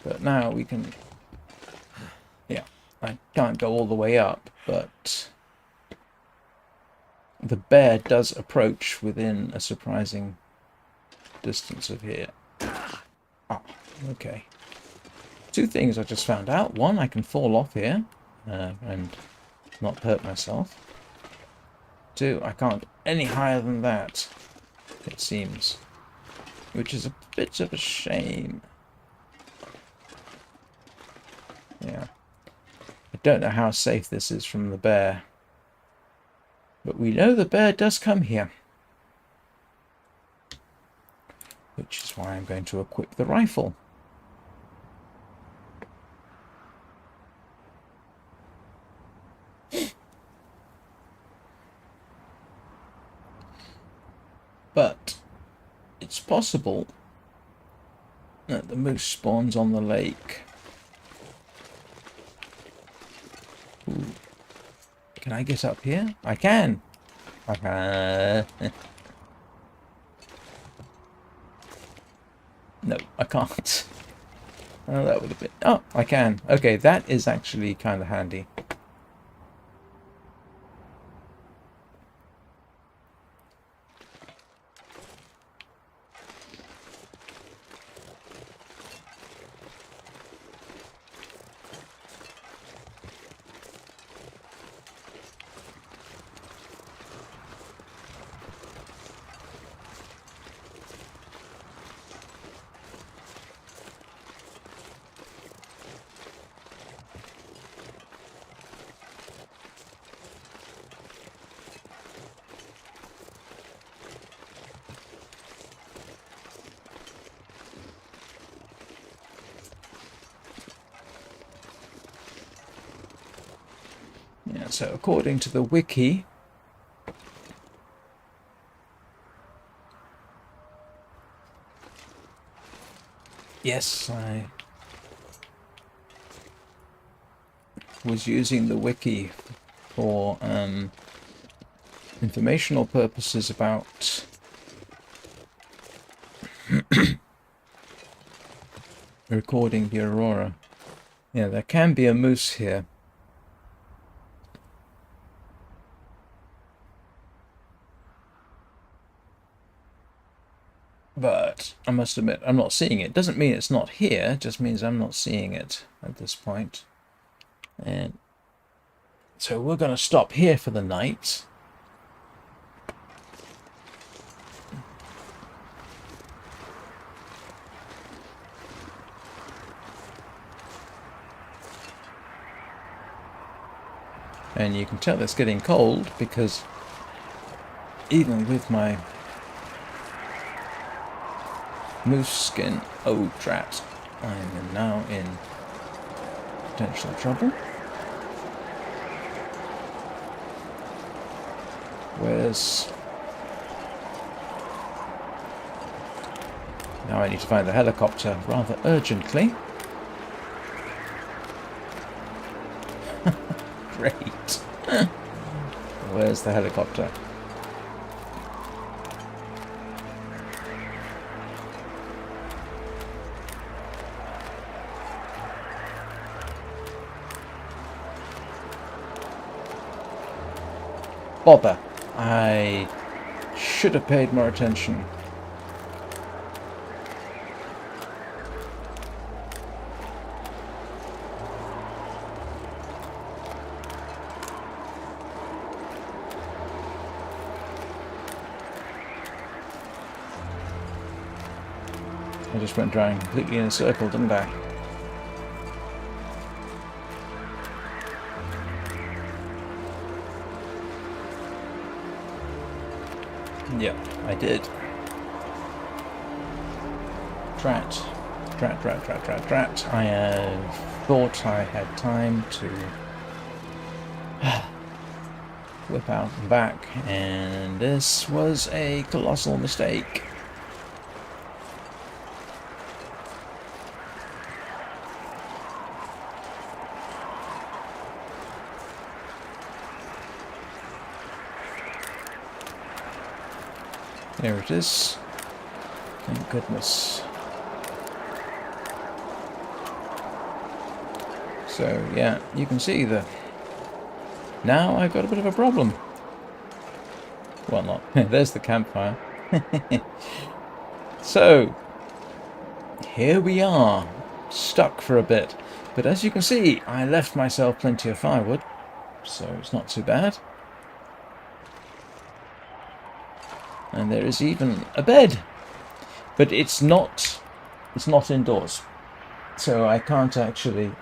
But now we can... Yeah, I can't go all the way up, but the bear does approach within a surprising distance of here. Ah, okay. Two things I just found out. One, I can fall off here and not hurt myself. Two, I can't any higher than that, it seems. Which is a bit of a shame. Yeah. I don't know how safe this is from the bear. But we know the bear does come here. Which is why I'm going to equip the rifle. But it's possible that the moose spawns on the lake. Ooh. Can I get up here? I can! I can. No, I can't. Oh, that would have been... Oh, I can. Okay, that is actually kind of handy. Yeah, so according to the wiki, yes, I was using the wiki for informational purposes about recording the aurora. Yeah, there can be a moose here. But I must admit, I'm not seeing it. Doesn't mean it's not here, it just means I'm not seeing it at this point. And so we're going to stop here for the night. And you can tell it's getting cold because even with my moose skin, oh drat, I am now in potential trouble. Where's... Now I need to find the helicopter rather urgently. Great. Where's the helicopter? Bother. I should have paid more attention. I just went round completely in a circle, didn't I? Yep, I did. Drat. I thought I had time to whip out and back, and this was a colossal mistake. There it is. Thank goodness. So, yeah, you can see that now I've got a bit of a problem. Well, not. There's the campfire. So, here we are, stuck for a bit. But as you can see, I left myself plenty of firewood, so it's not too bad. And there is even a bed, but it's not indoors, so I can't actually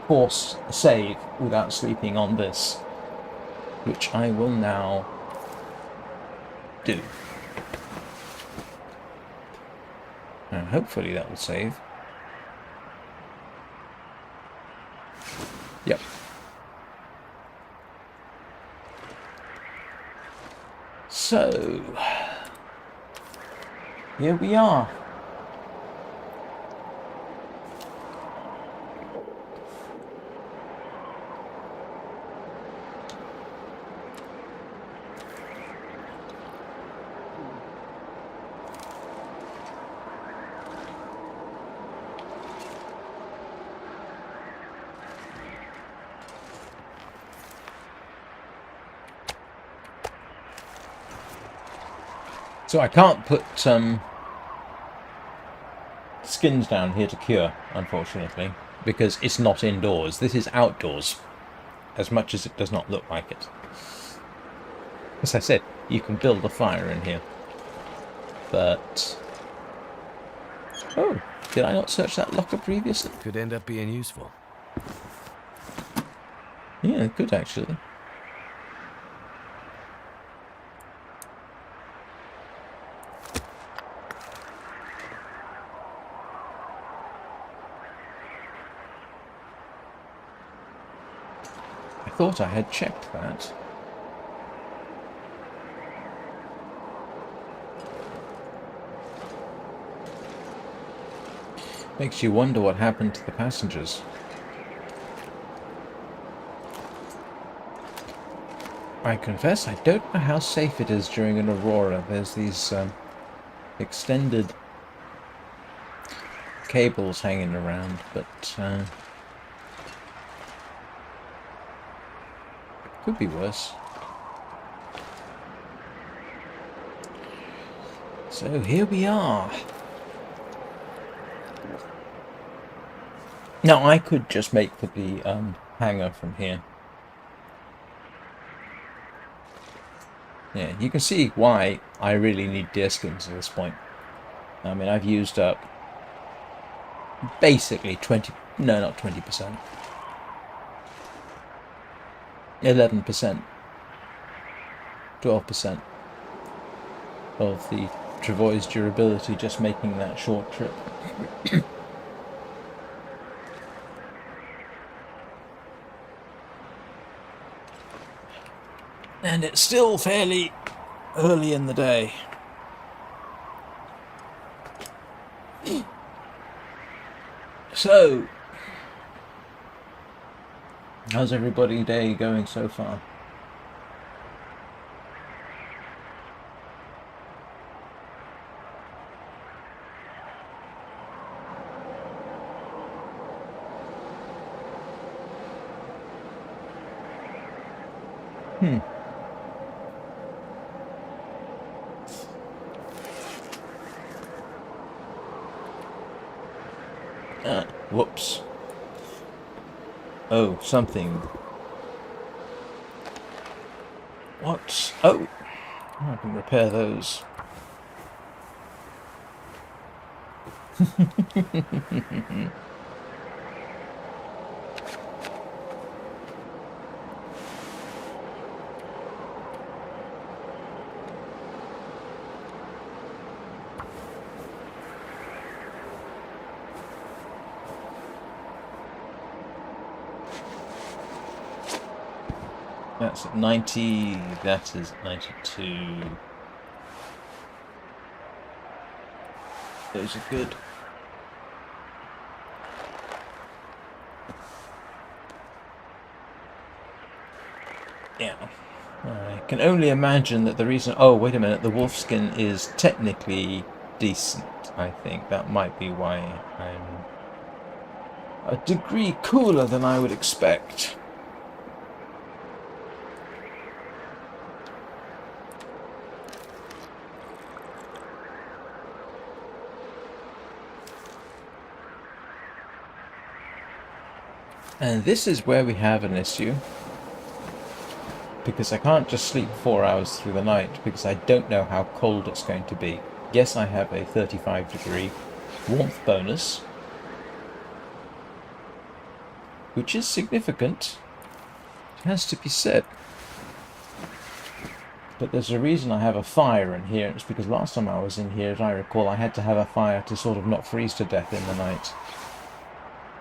force a save without sleeping on this, which I will now do. And hopefully that will save. Yep. So, here we are. So I can't put skins down here to cure, unfortunately, because it's not indoors. This is outdoors, as much as it does not look like it. As I said, you can build a fire in here. But... oh, did I not search that locker previously? Could end up being useful. Yeah, it could actually. I thought I had checked that. Makes you wonder what happened to the passengers. I confess I don't know how safe it is during an aurora. There's these extended cables hanging around, but could be worse. So here we are. Now I could just make for the hangar from here. Yeah, you can see why I really need deerskins at this point. I mean, I've used up basically 20, no, not 20%. 11%, 12% of the Travois durability just making that short trip. And it's still fairly early in the day. So, how's everybody's day going so far? Whoops. Oh, something. What? Oh, I can repair those. That's at 90, that is 92. Those are good. Yeah. I can only imagine that the reason... Oh, wait a minute, the wolfskin is technically decent, I think. That might be why I'm a degree cooler than I would expect. And this is where we have an issue, because I can't just sleep 4 hours through the night because I don't know how cold it's going to be. Yes, I have a 35-degree warmth bonus, which is significant, it has to be said. But there's a reason I have a fire in here. It's because last time I was in here, as I recall, I had to have a fire to sort of not freeze to death in the night.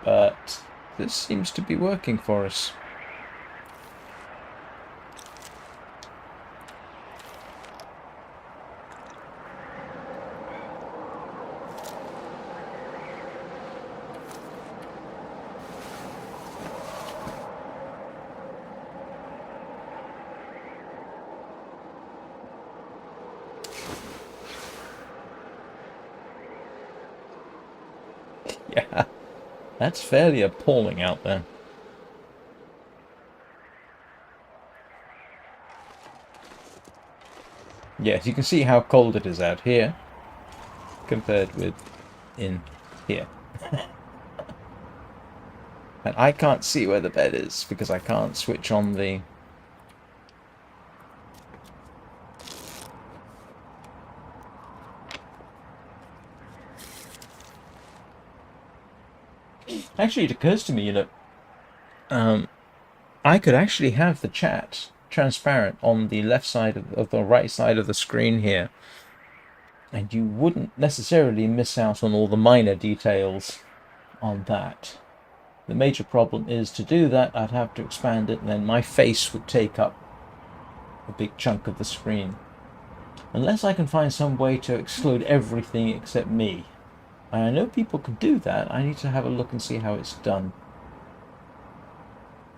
But this seems to be working for us. Yeah, that's fairly appalling out there. Yes, you can see how cold it is out here compared with in here. And I can't see where the bed is because I can't switch on the... Actually, it occurs to me, you know, I could actually have the chat transparent on the left side of the right side of the screen here, and you wouldn't necessarily miss out on all the minor details on that. The major problem is to do that I'd have to expand it, and then my face would take up a big chunk of the screen. Unless I can find some way to exclude everything except me. And I know people can do that. I need to have a look and see how it's done.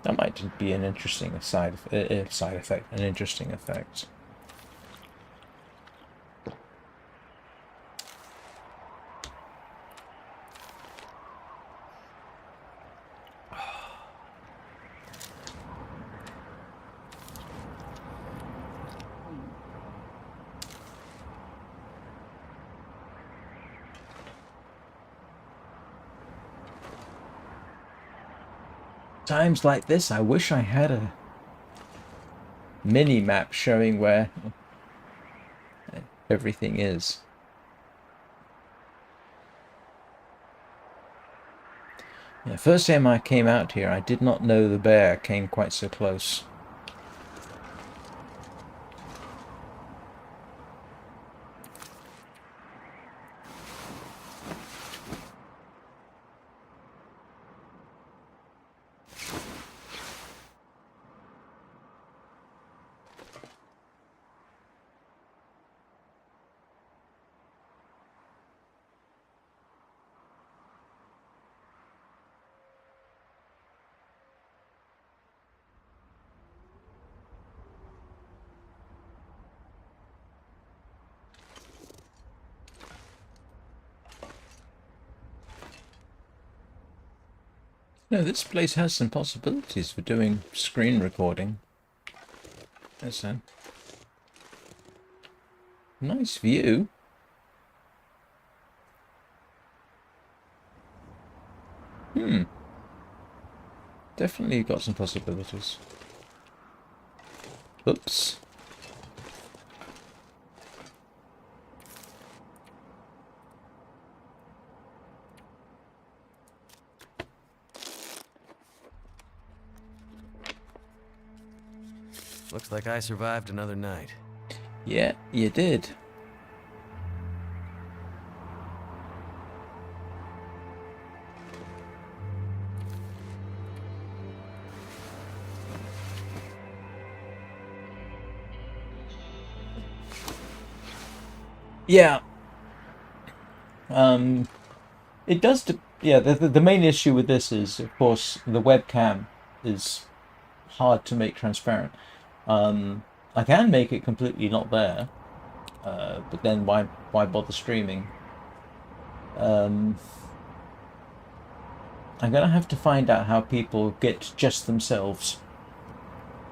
That might be an interesting side effect, an interesting effect. Times like this, I wish I had a mini map showing where everything is. Yeah, first time I came out here, I did not know the bear came quite so close. No, this place has some possibilities for doing screen recording. There's a nice view. Definitely got some possibilities. Oops. Looks like I survived another night. Yeah, you did. Yeah. It does. Yeah. The main issue with this is, of course, the webcam is hard to make transparent. I can make it completely not there, but then why bother streaming? I'm gonna have to find out how people get just themselves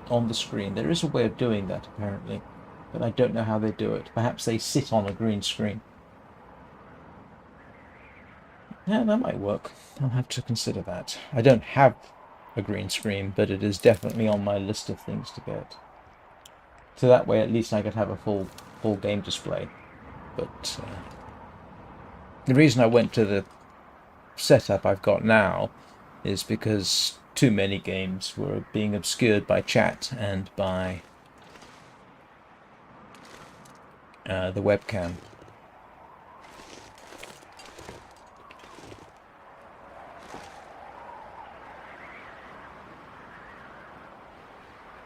on the screen. There is a way of doing that apparently, but I don't know how they do it. Perhaps they sit on a green screen. Yeah, that might work. I'll have to consider that. I don't have a green screen, but it is definitely on my list of things to get. So that way, at least I could have a full game display. But the reason I went to the setup I've got now is because too many games were being obscured by chat and by the webcam.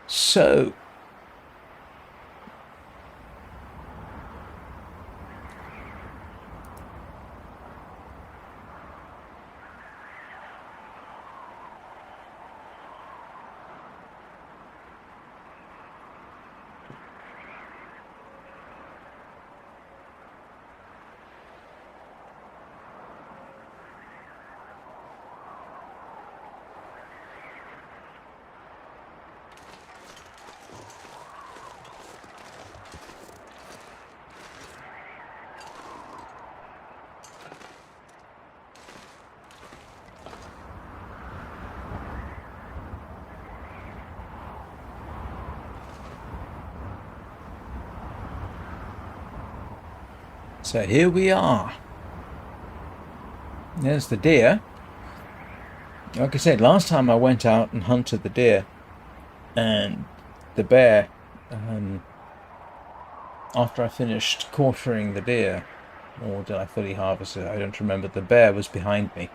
So, so here we are. There's the deer. Like I said, last time I went out and hunted the deer, and the bear, after I finished quartering the deer, or did I fully harvest it? I don't remember. The bear was behind me,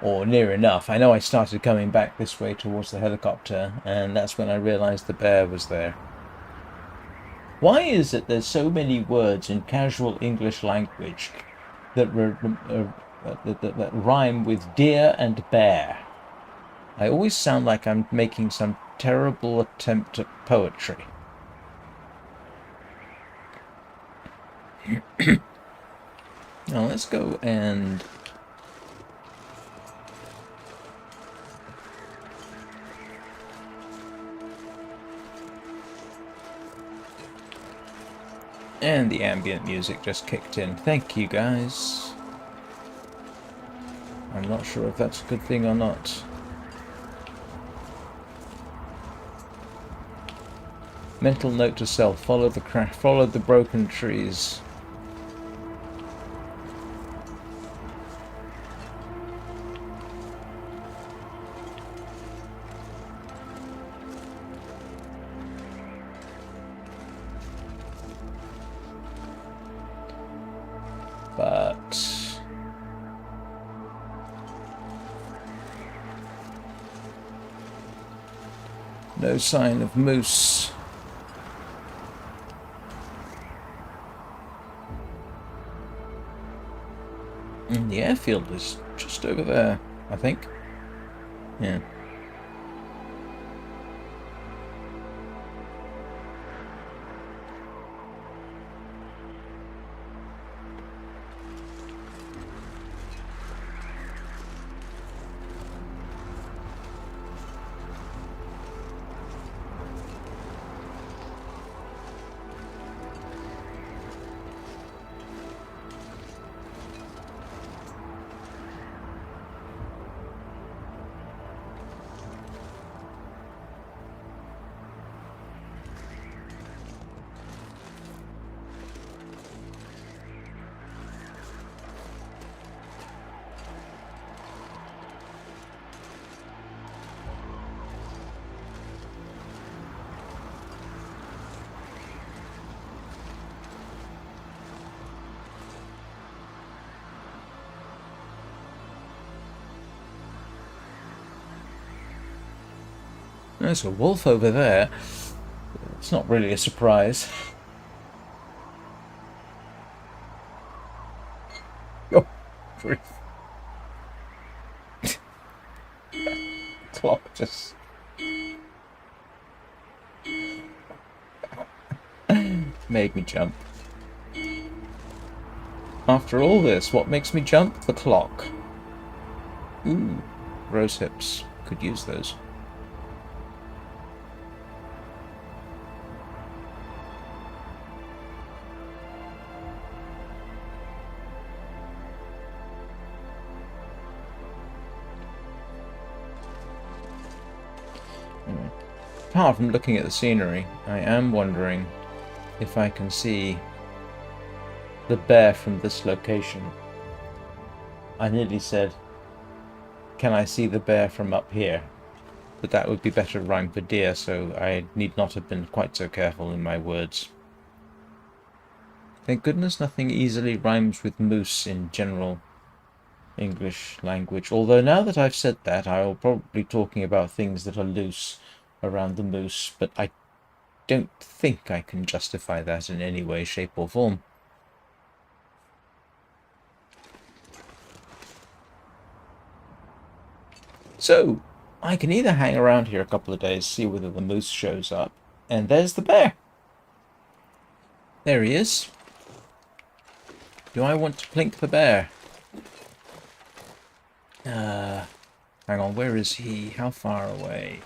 or near enough. I know I started coming back this way towards the helicopter, and that's when I realized the bear was there. Why is it there's so many words in casual English language that rhyme with deer and bear? I always sound like I'm making some terrible attempt at poetry. Now let's go and the ambient music just kicked in. Thank you guys. I'm not sure if that's a good thing or not. Mental note to self: follow the broken trees. But no sign of moose. And the airfield is just over there, I think. Yeah. There's a wolf over there. It's not really a surprise. Oh, grief. Clock just... made me jump. After all this, what makes me jump? The clock. Ooh, rose hips. Could use those. Anyway, apart from looking at the scenery, I am wondering if I can see the bear from this location. I nearly said, can I see the bear from up here? But that would be better rhyme for deer, so I need not have been quite so careful in my words. Thank goodness nothing easily rhymes with moose in general English language. Although now that I've said that, I'll probably be talking about things that are loose around the moose, but I don't think I can justify that in any way, shape or form. So, I can either hang around here a couple of days, see whether the moose shows up, and there's the bear. There he is. Do I want to plink the bear? Hang on, where is he? How far away?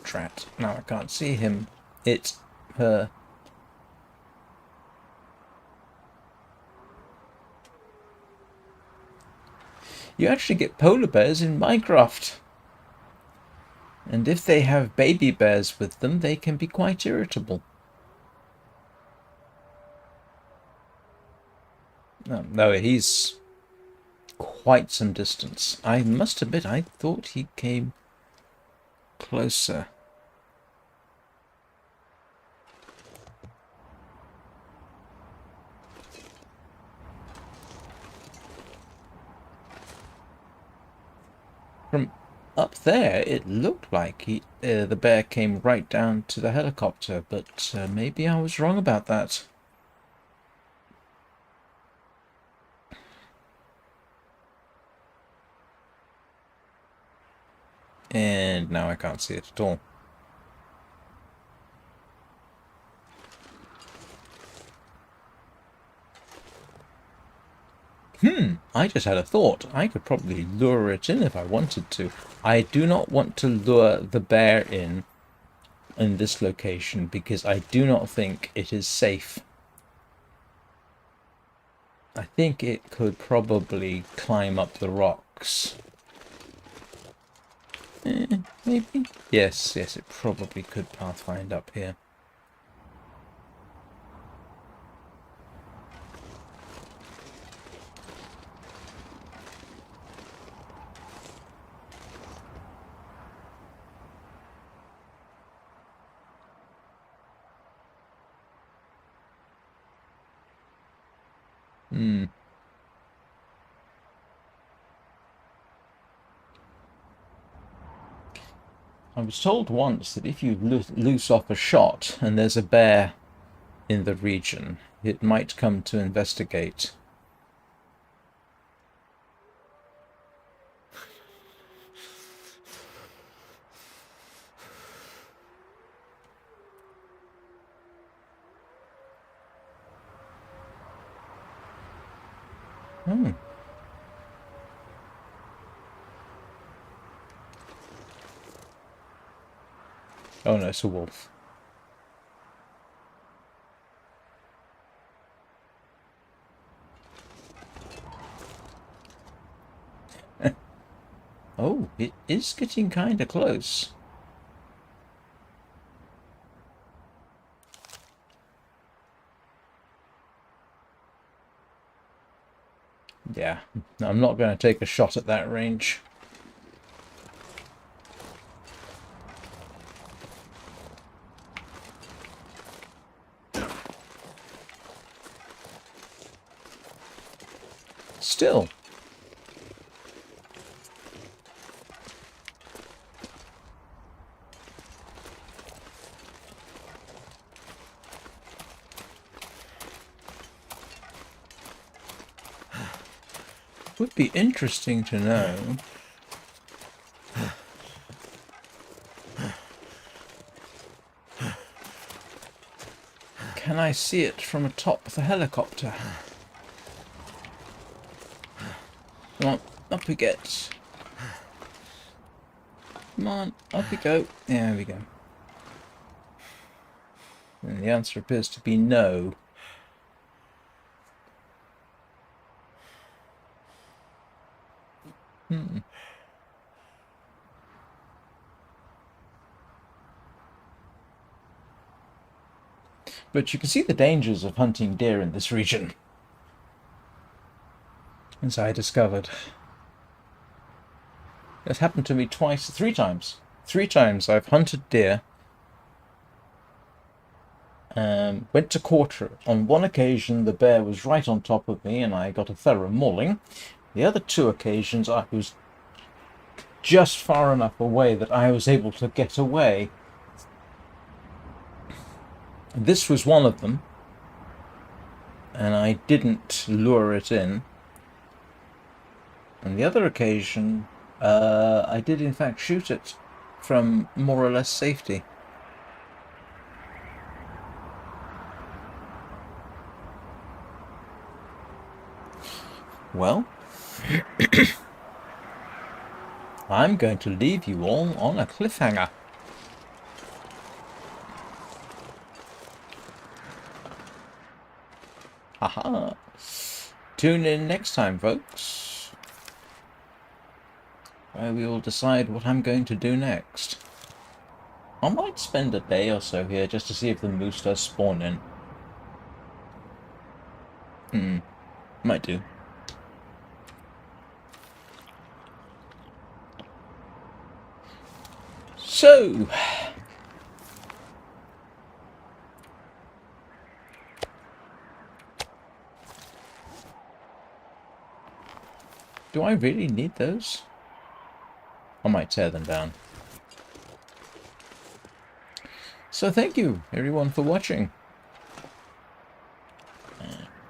Drat. Now I can't see him. It's her. You actually get polar bears in Minecraft. And if they have baby bears with them, they can be quite irritable. No, he's quite some distance. I must admit, I thought he came closer. From up there, it looked like the bear came right down to the helicopter, but maybe I was wrong about that. And now I can't see it at all. I just had a thought. I could probably lure it in if I wanted to. I do not want to lure the bear in this location because I do not think it is safe. I think it could probably climb up the rocks. Maybe? Yes, it probably could pathfind up here. I was told once that if you loose off a shot and there's a bear in the region, it might come to investigate. Oh no, it's a wolf. Oh, it is getting kind of close. Yeah, I'm not going to take a shot at that range. Still. would be interesting to know. Can I see it from atop the helicopter? Come on, up we get. Come on, up we go. There we go. And the answer appears to be no. But you can see the dangers of hunting deer in this region, as I discovered. It's happened to me three times. 3 times I've hunted deer. Went to quarter. On one occasion, the bear was right on top of me, and I got a thorough mauling. The other 2 occasions, I was just far enough away that I was able to get away. This was one of them, and I didn't lure it in. On the other occasion, I did in fact shoot it from more or less safety. Well, I'm going to leave you all on a cliffhanger. Haha. Tune in next time, folks, where we will decide what I'm going to do next. I might spend a day or so here just to see if the moose does spawn in. Might do. So, do I really need those? I might tear them down. So thank you everyone for watching.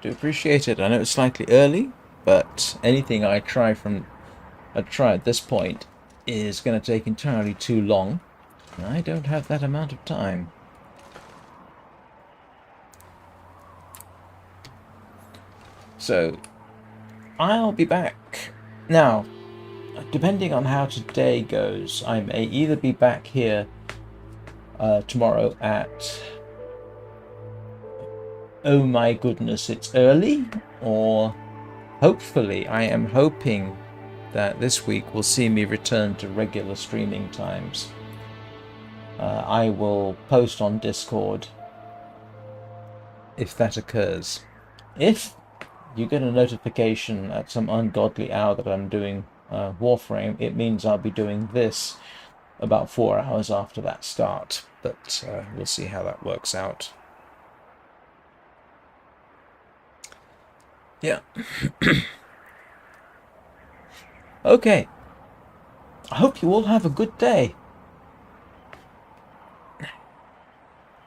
Do appreciate it. I know it's slightly early, but anything I try at this point is going to take entirely too long. And I don't have that amount of time. So, I'll be back. Now, depending on how today goes, I may either be back here tomorrow at... oh my goodness, it's early, or hopefully, I am hoping that this week will see me return to regular streaming times. I will post on Discord if that occurs. If you get a notification at some ungodly hour that I'm doing Warframe, it means I'll be doing this about 4 hours after that start, but we'll see how that works out. Yeah. Okay. I hope you all have a good day.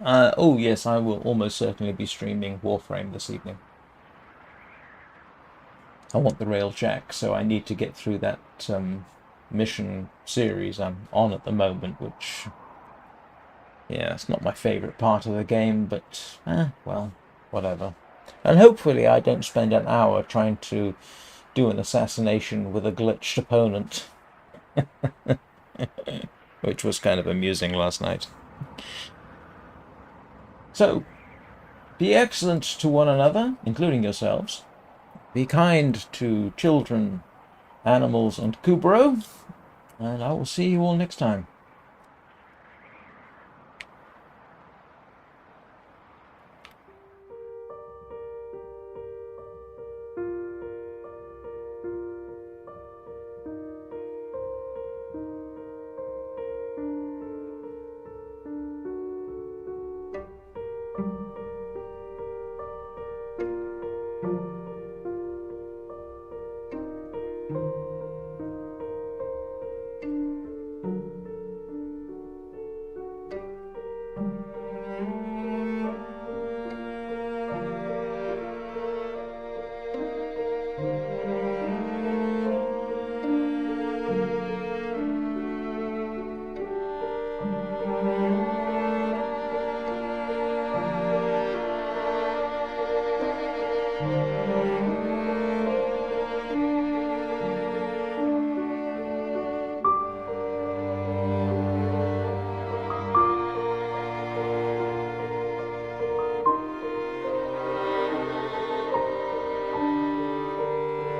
Oh yes, I will almost certainly be streaming Warframe this evening. I want the Railjack, so I need to get through that mission series I'm on at the moment, which... yeah, it's not my favourite part of the game, but, well, whatever. And hopefully I don't spend an hour trying to do an assassination with a glitched opponent. Which was kind of amusing last night. So, be excellent to one another, including yourselves. Be kind to children, animals, and Kubro. And I will see you all next time.